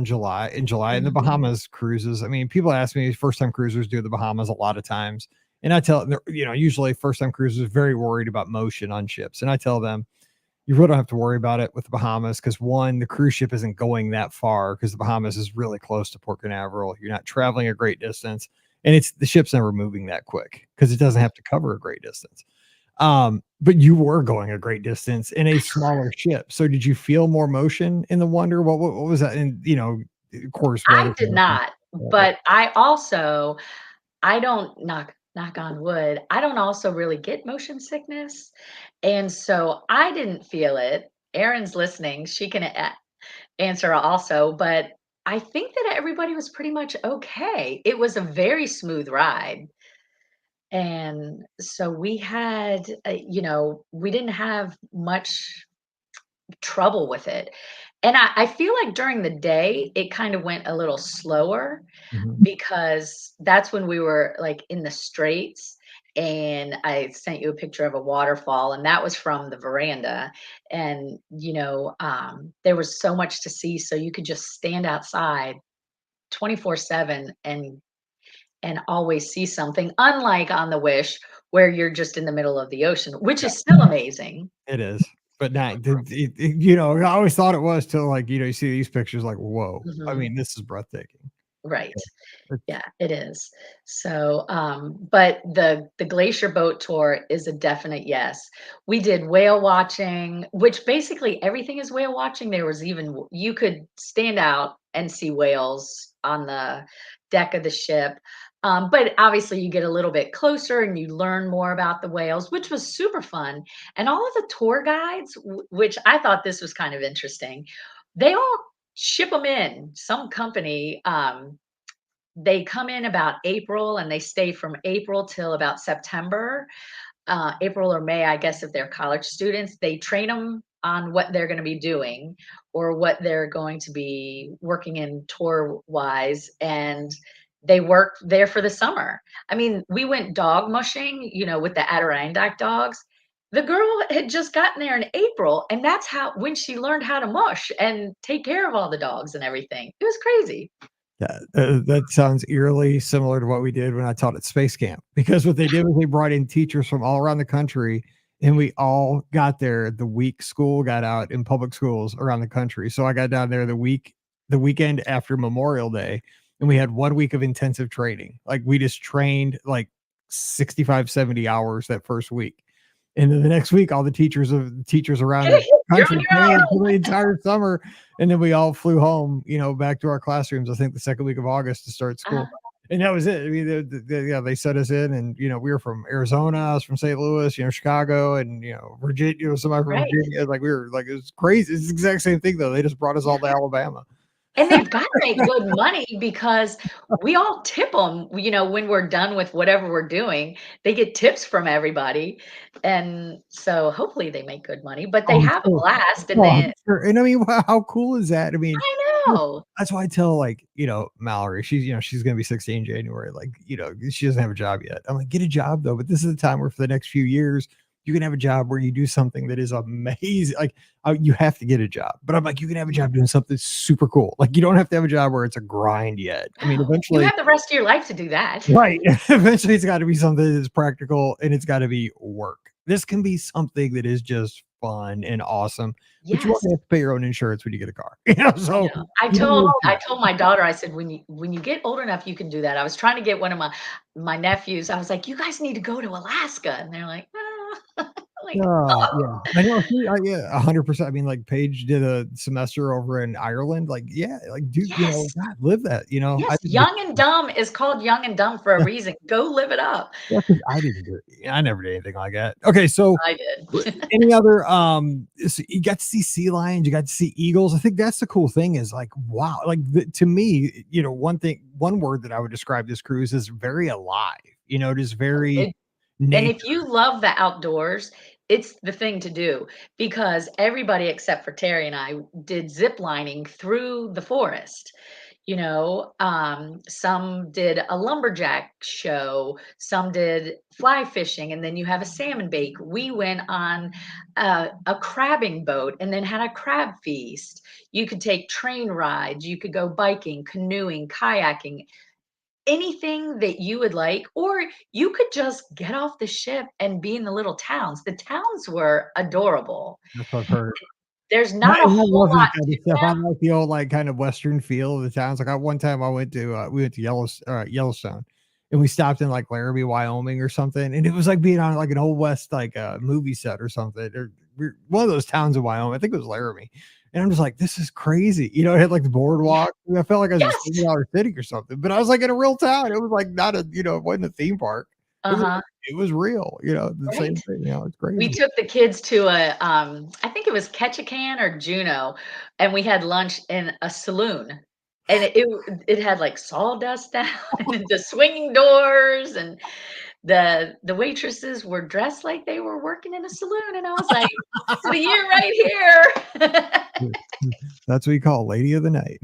July in the Mhm, Bahamas cruises. I mean, people ask me, first time cruisers do the Bahamas a lot of times. And I tell them, usually first time cruisers are very worried about motion on ships. And I tell them, you really don't have to worry about it with the Bahamas because one, the cruise ship isn't going that far because the Bahamas is really close to Port Canaveral. You're not traveling a great distance, and it's the ship's never moving that quick because it doesn't have to cover a great distance. But you were going a great distance in a smaller ship. So did you feel more motion in the Wonder? What was that? And of course, I weather did conditions. not, but I also I don't knock on wood, I don't also really get motion sickness, and so I didn't feel it. Erin's listening, she can answer also, but I think that everybody was pretty much okay. It was a very smooth ride, and so we had, we didn't have much trouble with it, and I feel like during the day, it kind of went a little slower Mhm. because that's when we were, like, in the Straits, and I sent you a picture of a waterfall, and that was from the veranda, and, there was so much to see, so you could just stand outside 24/7 and always see something, unlike on the Wish, where you're just in the middle of the ocean, which is still amazing. It is, but not I always thought it was till, like, you see these pictures like, "Whoa." I Mhm. mean, this is breathtaking. Right. Yeah. Yeah, it is. So, but the glacier boat tour is a definite yes. We did whale watching, which basically everything is whale watching. There was even you could stand out and see whales on the deck of the ship. But obviously you get a little bit closer and you learn more about the whales, which was super fun. And all of the tour guides, which I thought this was kind of interesting, they all ship them in. Some company, they come in about April and they stay from April till about September, April or May, I guess, if they're college students. They train them on what they're going to be doing or what they're going to be working in tour wise. And they work there for the summer. I mean, we went dog mushing, with the Adirondack dogs. The girl had just gotten there in April, and that's when she learned how to mush and take care of all the dogs and everything. It was crazy. Yeah, that sounds eerily similar to what we did when I taught at Space Camp, because what they did was they brought in teachers from all around the country, and we all got there the week school got out in public schools around the country. So I got down there the weekend after Memorial Day, and we had 1 week of intensive training. Like, we just trained like 65, 70 hours that first week. And then the next week, all the teachers around the You're country on your came for own. the entire summer, and then we all flew home, back to our classrooms, I think the second week of August to start school. And that was it. I mean, yeah, they set us in, and we were from Arizona, I was from St. Louis, Chicago, and Virginia, somebody from Right. Virginia. Like, we were like, it was crazy. It's the exact same thing though. They just brought us Yeah. all to Alabama. And they've gotta make good money because we all tip them. When we're done with whatever we're doing. They get tips from everybody, and so hopefully they make good money, but they Oh, I'm have a sure. blast, and Oh, I'm they sure. And I mean, how cool is that? I mean, I yeah, know. that's why I tell, like, Mallory, she's gonna be 16 in January. Like, she doesn't have a job yet. I'm like, get a job though. But this is the time where for the next few years, you can have a job where you do something that is amazing. Like, you have to get a job. But I'm like, you can have a job doing something super cool. Like, you don't have to have a job where it's a grind yet. I mean, No, you eventually, have the rest of your life to do that. right. Eventually, it's got to be something that's practical, and it's got to be work. This can be something that is just fun and awesome, but you Yes. won't have to pay your own insurance when you get a car. I So know. I you told do I it. told my daughter, I said, "When you get old enough, you can do that." I was trying to get one of my nephews. I was like, "You guys need to go to Alaska," and they're like, "Ah." Like, Yeah, I know. See, yeah, 100%. I mean, like, Paige did a semester over in Ireland. Like, yeah, like, dude, yes, God, live that. I yes. didn't do Young and Dumb is called Young and Dumb for a yeah, reason. Go live it up. yeah, 'cause I didn't do it. I never did anything like that. Okay, so I did. any other you got to see sea lions, you got to see eagles. I think that's the cool thing is, like, wow, like, to me, one word that I would describe this cruise is very alive. It is very And nature. if you love the outdoors, it's the thing to do because everybody except for Terry and I did zip lining through the forest. Some did a lumberjack show, some did fly fishing, and then you have a salmon bake. We went on a crabbing boat and then had a crab feast. You could take train rides, you could go biking, canoeing, kayaking, anything that you would like, or you could just get off the ship and be in the little towns. The towns were adorable. That's what I've heard. There's I not a I whole love that lot kind of to stuff. I them. like the old, like, kind of Western feel of the towns. Like, one time I went to, we went to Yellowstone, and we stopped in like Laramie, Wyoming or something, and it was like being on like an old west like movie set or something, or one of those towns in Wyoming. I think it was Laramie. And I'm just like, this is crazy. You know, it had like the Yeah. boardwalk. I felt like I was in Yes. $7 city or something, but I was like in a real town. It was like not a, you know, it wasn't a theme park. It was, Uh-huh. it was real, you know, the Right. same thing. You know, it's We crazy. took the kids to a, I think it was Ketchikan or Juneau, and we had lunch in a saloon. And it had like sawdust down and the swinging doors, and the waitresses were dressed like they were working in a saloon, and I was like, "This is the year right here." That's what you call lady of the night.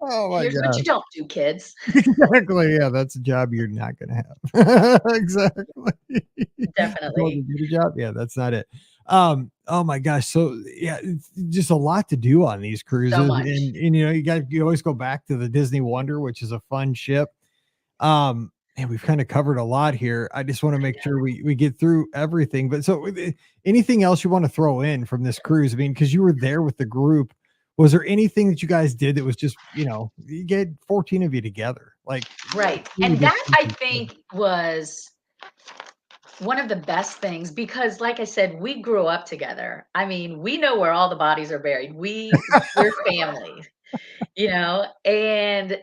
Oh my Here's what you gosh. don't do, kids. Exactly. Yeah, that's a job you're not gonna have. Exactly. Going to Definitely. get a job? Yeah, that's not it. Oh my gosh. So yeah, it's just a lot to do on these So cruises. much. And you know, you always go back to the Disney Wonder, which is a fun ship. And we've kind of covered a lot here. I just want to I make sure know. we get through everything. But so anything else you want to throw in from this cruise? I mean, because you were there with the group, was there anything that you guys did that was just, you know, you get 14 of you together? Like Right. really And just that I think was one of the best things because like I said, we grew up together. I mean, we know where all the bodies are buried. We're family, you know, and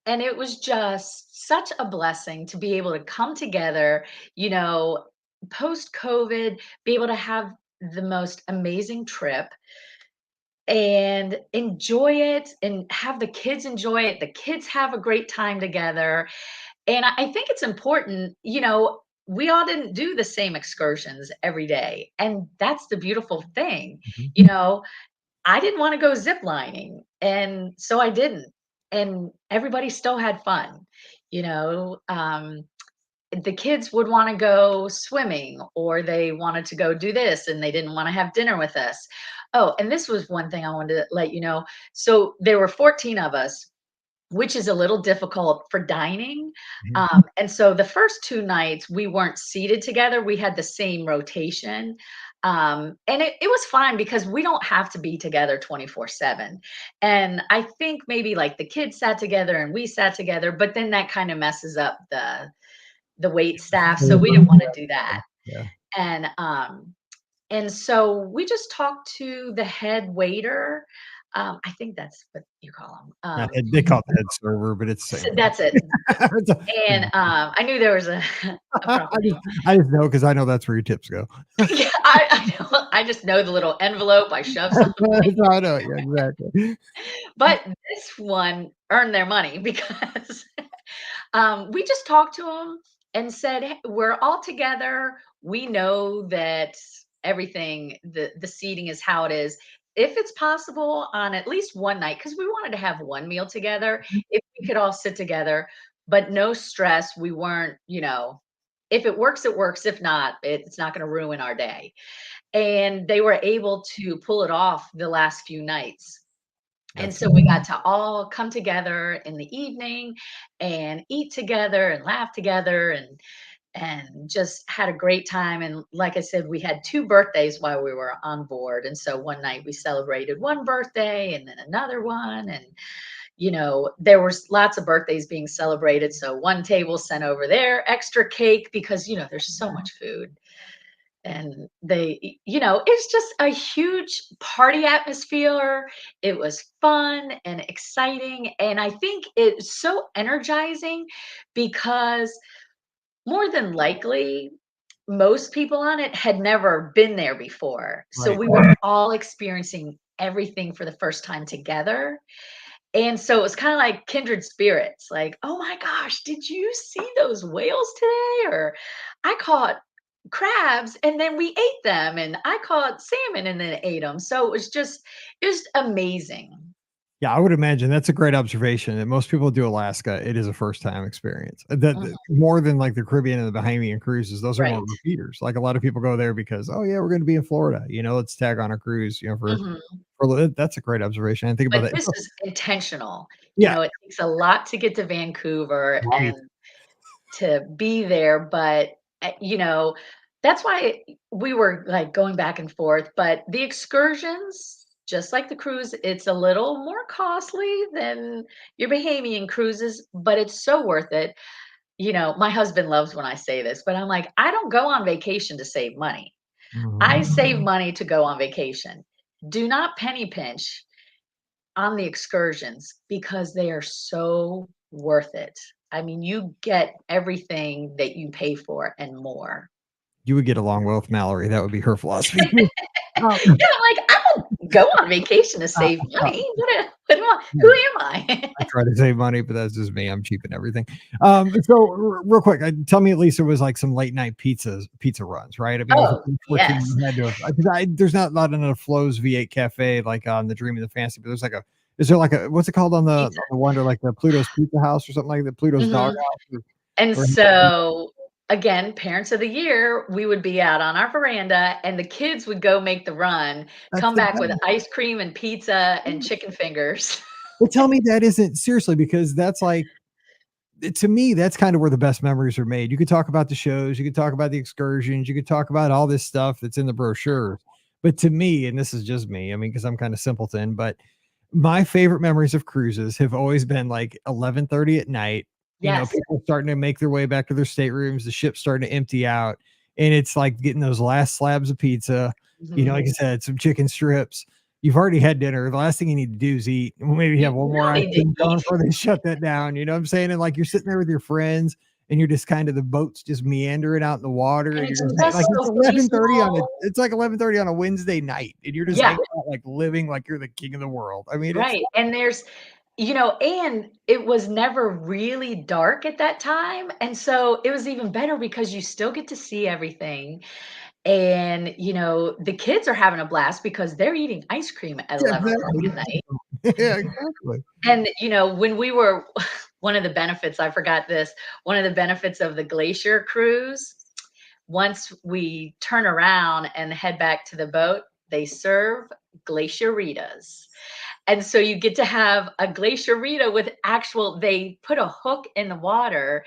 it was just such a blessing to be able to come together, you know, post COVID, be able to have the most amazing trip and enjoy it and have the kids enjoy it. The kids have a great time together. And I think it's important, you know, we all didn't do the same excursions every day. And that's the beautiful thing. Mhm. You know, I didn't want to go zip lining. And so I didn't. And everybody still had fun. You know, the kids would want to go swimming or they wanted to go do this and they didn't want to have dinner with us. Oh, and this was one thing I wanted to let you know. So there were 14 of us, which is a little difficult for dining. Mhm. And so the first 2 nights, we weren't seated together, we had the same rotation. And it was fine because we don't have to be together 24/7. And I think maybe, like, the kids sat together and we sat together, but then that kinda messes up the wait staff, so we didn't wanna do that. Yeah. And, um and so we just talked to the head waiter. I think that's what you call him. Not head, they call it the head server, but it's the So same thing. that's it. It's And, I knew there was a a proper name. I just know because I know that's where your tips go. Yeah, I know. I just know the little envelope I shove something. I know, yeah, exactly. But this one earned their money because, we just talked to them and said, "Hey, we're all together. We know that everything, the seating is how it is. If it's possible on at least one night, because we wanted to have one meal together, if we could all sit together, but no stress. We weren't, you know, if it works, it works. If not, it's not going to ruin our day." And they were able to pull it off the last few nights. And That's so we got to all come together in the evening and eat together and laugh together and just had a great time. And like I said, we had 2 birthdays while we were on board. And so one night we celebrated one birthday and then another one. And, you know, there was lots of birthdays being celebrated. So one table sent over their extra cake because, you know, there's so much food. And you know, it's just a huge party atmosphere. It was fun and exciting, and I think it's so energizing because more than likely most people on it had never been there before, so right. we were all experiencing everything for the first time together. And so it was kind of like kindred spirits, like, oh my gosh, did you see those whales today? Or I caught crabs and then we ate them, and I caught salmon and then ate them. So it was amazing. Yeah, I would imagine that's a great observation that most people do Alaska. It is a first time experience. Mhm. More than like the Caribbean and the Bahamian cruises, those are more Right. repeaters. Like a lot of people go there because, oh yeah, we're going to be in Florida. You know, let's tag on a cruise. You know, Mhm. that's a great observation. I think about But that. this is intentional. You Yeah, know, it takes a lot to get to Vancouver right. and to be there, but, you know, that's why we were, like, going back and forth, but the excursions just like the cruise. It's a little more costly than your Bahamian cruises, but it's so worth it. My husband loves when I say this, but I'm like, I don't go on vacation to save money. I Mhm. save money to go on vacation. Do not penny pinch on the excursions because they are so worth it. I mean, you get everything that you pay for and more. You would get along well with Mallory. That would be her philosophy. Um, Yeah, I'm like, I don't go on vacation to uh, save uh, money. What am I? yeah. Who am I? I try to save money, but that's just me. I'm cheap and everything. So real quick, tell me at least there was like some late night pizza runs, right? I mean, it was Oh, a 14. yes. You had to have, there's not enough Flo's V8 Cafe like on the Dream of the Fancy, but there's like a, is there like a, what's it called on Pizza. the Wonder, like the Pluto's Pizza House or something like that? Pluto's Dog Mhm. House And or so, again, parents of the year, we would be out on our veranda and the kids would go make the run, that's come the back with best. ice cream and pizza and chicken fingers. But tell me that isn't seriously because that's like to me, that's kind of where the best memories are made. You could talk about the shows, you could talk about the excursions, you could talk about all this stuff that's in the brochure. But to me, and this is just me, I mean, because I'm kind of simpleton, but my favorite memories of cruises have always been like 11:30 at night. Yes. People starting to make their way back to their staterooms, the ship's starting to empty out, and it's like getting those last slabs of pizza. Like I Mhm. said, some chicken strips. You've already had dinner. The last thing you need to do is eat. Well, maybe You have one more ice really did cream cone eat. before they shut that down. You know what I'm saying? And like you're sitting there with your friends and you're just kind of the boat's just meandering out in the water And and you're it's just just like so peaceful. it's like 11:30 on a Wednesday night and you're just Yeah, hanging out like living like you're the king of the world. I mean, it's right. And and it was never really dark at that time. And so it was even better because you still get to see everything. And, the kids are having a blast because they're eating ice cream at yeah, 11 o'clock exactly. at night. Yeah, exactly. And, when we were one of the benefits, I forgot this, one of the benefits of the glacier cruise, once we turn around and head back to the boat, they serve glacieritas. And so you get to have a glacierita with they put a hook in the water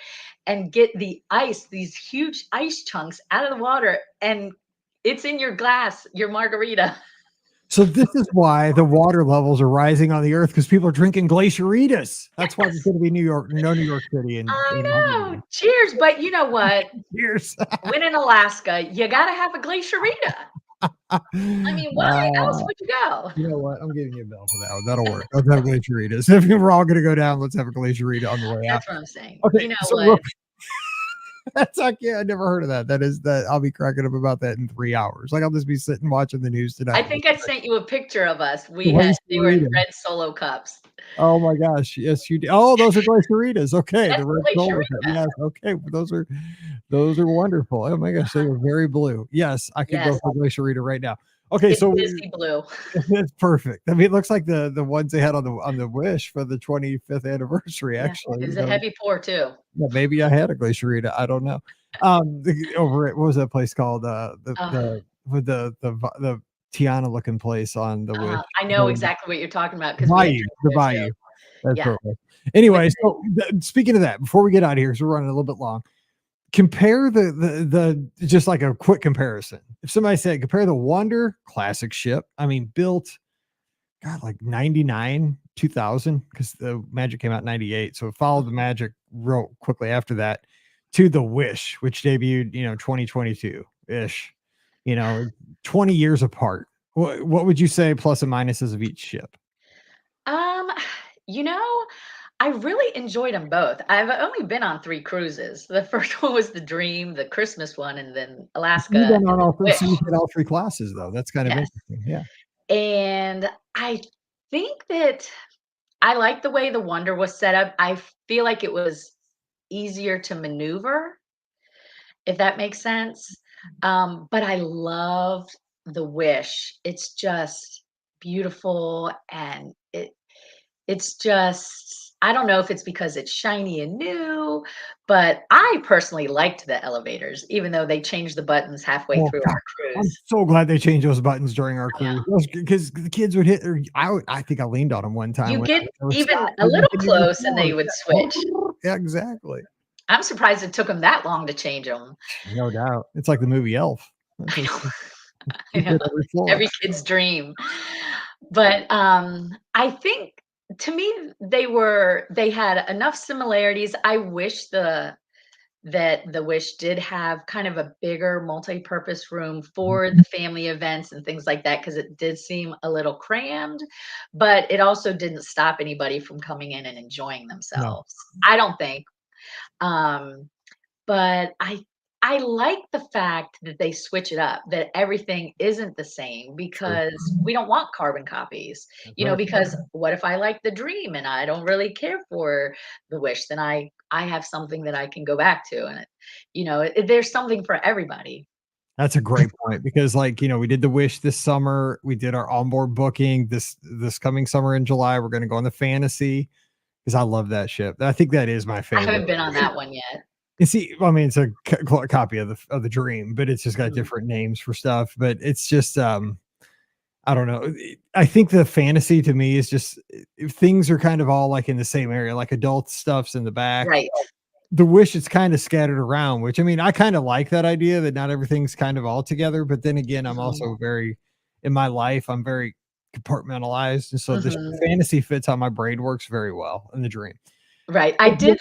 and get the ice, these huge ice chunks out of the water, and it's in your glass, your margarita. So this is why the water levels are rising on the earth because people are drinking glacieritas. That's why there's Yes, going to be New York, no New York City in I 100 know. Cheers. But you know what? years. When in Alaska, you gotta have a glacierita. I mean, why else Uh, would you go? you know what? I'm giving you a bell for that one. That'll work. Let's have glacieritas. If we're all going to go down, let's have a glacierita on the way out. That's what I'm saying. Okay, You know so what? that's like yeah, I never heard of that. That is that I'll be cracking up about that in 3 hours. Like I'll just be sitting watching the news I tonight. think I sent you a picture of us. They were in Glacierita. red Solo cups. Oh my gosh. Yes, you did. Oh, those are glaceritas. Okay. That's The red a solar cup. glacierita. Yes. Okay. Those are wonderful. Oh my gosh. They were very blue. Yes. I could go Yes, for glacierita right now. Okay. it's So Disney blue. it's perfect. I mean, it looks like the ones they had on the Wish for the 25th anniversary, Yeah, actually. it was a heavy pour too. Yeah, maybe I had a glacierita. I don't know. Over at what was that place called? Oh, The with the Tiana looking place on the Wish. I know exactly what you're talking about because we had Bayou, drinks the there too. Bayou. That's Yeah, perfect. with Anyway, so speaking of that, before we get out of here, 'cause we're running a little bit long, compare the just like a quick comparison. If somebody said compare the Wonder classic ship, I mean, built God, like 99, 2000, because the Magic came out in 98. So it followed the Magic real quickly after that to the Wish, which debuted, 2022-ish, you know, 20 years apart. What would you say plus and minuses of each ship? um, you know, I really enjoyed them both. I've only been on 3 cruises. The first one was the Dream, the Christmas one, and then You've Alaska, been and on then all three, so you Wish. did all three classes though. That's kind of Yes, interesting. Yeah. and I think that I like the way the Wonder was set up. I feel like it was easier to maneuver, if that makes sense. But I loved the Wish. It's just beautiful, and it's just I don't know if it's because it's shiny and new, but I personally liked the elevators, even though they changed the buttons halfway Oh through God, our I'm cruise. so glad they changed those buttons during our I know. cruise because the kids would hit. Or I think I leaned on them one time You when get I was even stop. a Didn't little continue to close and forward. they would switch. Yeah, exactly. I'm surprised it took them that long to change them. No doubt. It's like the movie Elf. That's I just know. I you know. hit every floor. Every kid's dream. But, I think to me, they had enough similarities. I wish that the Wish did have kind of a bigger multi-purpose room for the family events and things like that, because it did seem a little crammed, but it also didn't stop anybody from coming in and enjoying No, themselves. I don't think. Um, but I like the fact that they switch it up, that everything isn't the same true. because we don't want carbon copies. That's You know, right. because what if I like the Dream and I don't really care for the Wish? Then I have something that I can go back to, and there's something for everybody. That's a great point because, like, we did the Wish this summer. We did our onboard booking this coming summer in July. We're going to go on the Fantasy because I love that ship. I think that is my I favorite. haven't been on that one yet. You see, I mean, it's a copy of the Dream, but it's just got Mhm. different names for stuff. But it's just, I don't know. I think the Fantasy to me is just if things are kind of all like in the same area, like adult stuff's in the back. Right. The Wish is kind of scattered around, which I mean, I kind of like that idea that not everything's kind of all together. But then again, I'm Mhm. also very in my life, I'm very compartmentalized, and so the Mhm. Fantasy fits how my brain works very well in the Dream. Right. I did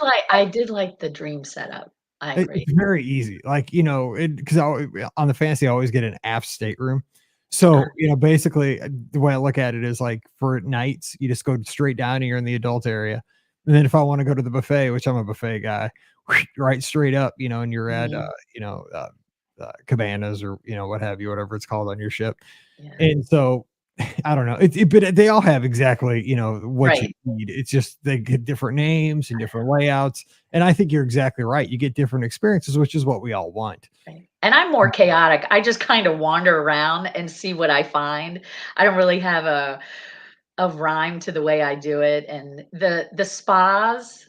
like the Dream setup. I agree. It's very easy, like, because on the Fantasy, I always get an aft stateroom. So, basically, the way I look at it is, like, for nights, you just go straight down and you're in the adult area, and then if I wanna go to the buffet, which I'm a buffet guy, right straight up, and you're at, Mhm. Cabanas or, what have you, whatever it's called on your ship, Yeah. and so I don't know. But they all have exactly, what you Right. need. It's just they get different names and different layouts. And I think you're exactly right. You get different experiences, which is what we all want. Right. And I'm more chaotic. I just kind of wander around and see what I find. I don't really have a rhyme to the way I do it. And the spas,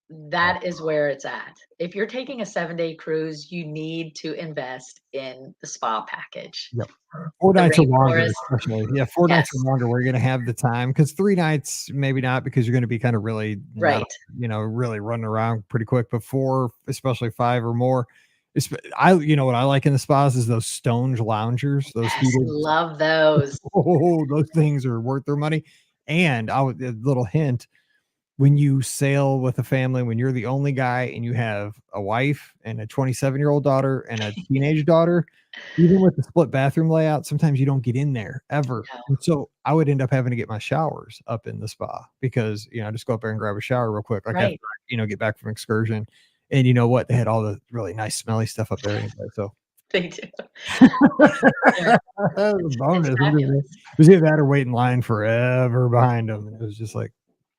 Uh, that is where it's at. If you're taking a 7-day cruise, you need to invest in the spa package. yep. 4 The nights or longer, rainforest, especially. Yeah, 4 nights or yes, longer, we're gonna have the time. Because 3 nights, maybe not because you're gonna be kinda really not, right. really running around pretty quick, but 4, especially 5 or more, what I like in the spas is those Stoned loungers, those Yes, heated. love those. Oh, those things are worth their money. And I would a little hint, when you sail with a family, when you're the only guy and you have a wife and a 27-year-old daughter and a teenage daughter, even with the split bathroom layout, sometimes you don't get in there ever. No, And so I would end up having to get my showers up in the spa because, I just go up there and grab a shower real quick, like after, right. get back from excursion. And you know what? They had all the really nice smelly stuff up there anyway. So They do. They're that was a it's bonus. fabulous. It was either that or wait in line forever behind them. And it was just like,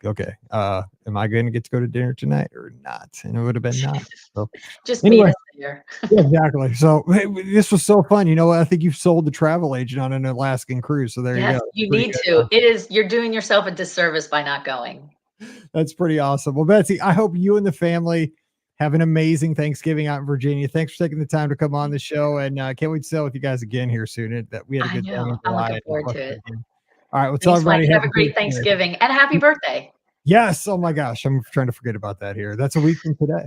okay, am I gonna get to go to dinner tonight or not? And it would have been not. So Just meet anyway, us there. yeah, exactly. So hey, this was so fun. You know what? I think you've sold the travel agent on an Alaskan cruise. So there you Yes, go. you Pretty need good. to. You're doing yourself a disservice by not going. That's pretty awesome. Well, Betsy, I hope you and the family have an amazing Thanksgiving out in Virginia. Thanks for taking the time to come on the show, and can't wait to sail with you guys again here soon. That we had a I good time in know. I'm July, looking and forward let's to do it. it again. All right, well, tell Thanks, Mike. everybody Have a happy great Thanksgiving. Thanksgiving and happy birthday. Yes. Oh my gosh, I'm trying to forget about that here. That's a week from today.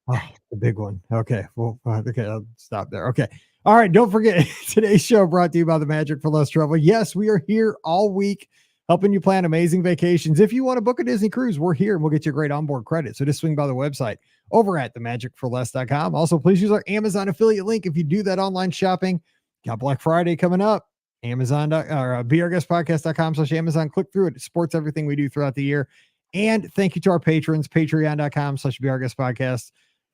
Oh, Nice. the big one. Okay. Well, okay, I'll stop there. Okay. All right. Don't forget today's show brought to you by the Magic for Less Travel. Yes, we are here all week helping you plan amazing vacations. If you want to book a Disney cruise, we're here and we'll get you a great onboard credit. So just swing by the website over at themagicforless.com. Also, please use our Amazon affiliate link if you do that online shopping. Got Black Friday coming up. Amazon or beourguestpodcast.com/Amazon. Click through it. It supports everything we do throughout the year. And thank you to our patrons, patreon.com/beourguestpodcast.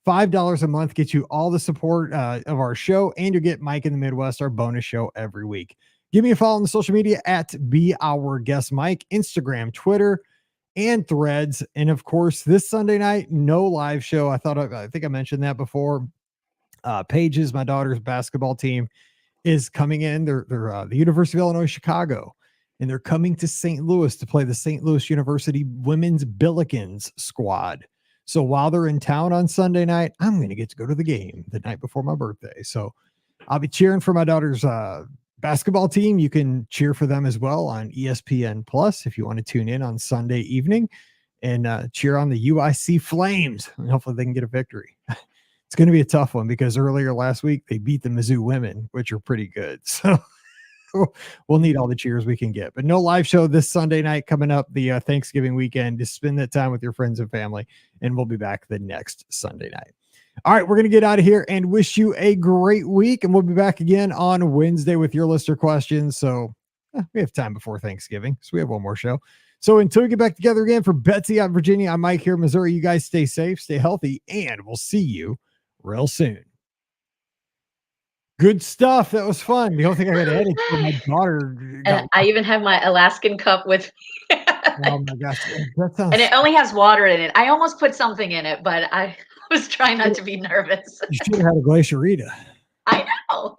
$5 a month gets you all the support of our show, and you get Mike in the Midwest, our bonus show every week. Give me a follow on the social media at Be Our Guest Mike, Instagram, Twitter, and Threads. And of course, this Sunday night, no live show. I think I mentioned that before. Paige's, my daughter's basketball team, is coming in. They're the University of Illinois Chicago, and they're coming to St. Louis to play the St. Louis University Women's Billikens squad. So while they're in town on Sunday night, I'm going to get to go to the game the night before my birthday. So I'll be cheering for my daughter's basketball team. You can cheer for them as well on ESPN Plus if you want to tune in on Sunday evening and cheer on the UIC Flames. And hopefully they can get a victory. It's going to be a tough one because earlier last week they beat the Mizzou women, which are pretty good. So we'll need all the cheers we can get. But no live show this Sunday night coming up, the Thanksgiving weekend. Just spend that time with your friends and family, and we'll be back the next Sunday night. All right, we're going to get out of here and wish you a great week, and we'll be back again on Wednesday with your listener questions. So we have time before Thanksgiving, so we have one more show. So until we get back together again, for Betsy out in Virginia, I'm Mike here in Missouri. You guys stay safe, stay healthy, and we'll see you real soon. Good stuff. That was fun. The only thing I got to edit for my daughter. And I even have my Alaskan cup with me. Oh my gosh. That sounds... And it only has water in it. I almost put something in it, but I was trying not to be nervous. You should have had a Glacierita. I know.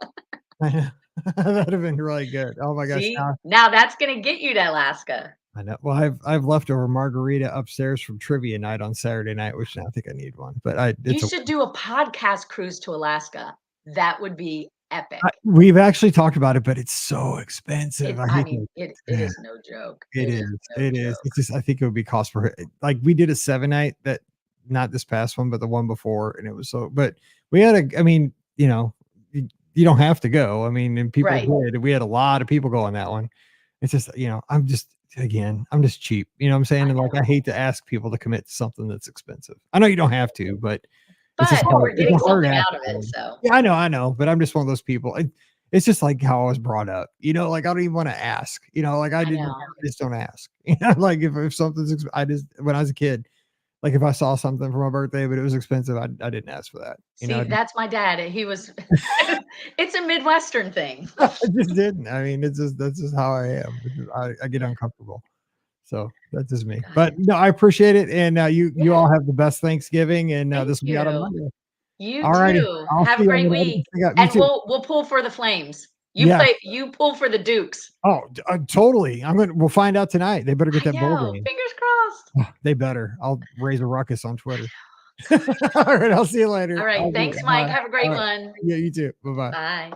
That'd have been really good. Oh my gosh. See? Now that's going to get you to Alaska. I know. Well, I've leftover margarita upstairs from trivia night on Saturday night, which I think I need one. But you should do a podcast cruise to Alaska. That would be epic. We've actually talked about it, but it's so expensive. It is no joke. It is. It's just, I think it would be cost per, like we did a 7-night, that not this past one, but the one before. And it was so, but we had I mean, you know, you don't have to go. I mean, and people did. We had a lot of people go on that one. It's just, you know, I'm just cheap. You know what I'm saying? And like, I hate to ask people to commit to something that's expensive. I know you don't have to, but it's just hard. We're getting something out of it. So yeah, I know, but I'm just one of those people. It's just like how I was brought up, you know, like I don't even want to ask, you know, like I just don't ask, you know, like if something's, when I was a kid, like if I saw something for my birthday, but it was expensive, I didn't ask for that. You know, that's my dad. He was, it's a Midwestern thing. I just didn't. I mean, that's just how I am. I get uncomfortable. So that's just me. But no, I appreciate it. And you all have the best Thanksgiving. And this will be out on Monday. You too. Have a great week. And we'll pull for the Flames. You pull for the Dukes. Oh, totally. We'll find out tonight. They better get that bowl game. Fingers crossed. Oh, they better. I'll raise a ruckus on Twitter. All right. I'll see you later. All right. Thanks, Mike. Have a great one. Yeah, you too. Bye-bye. Bye.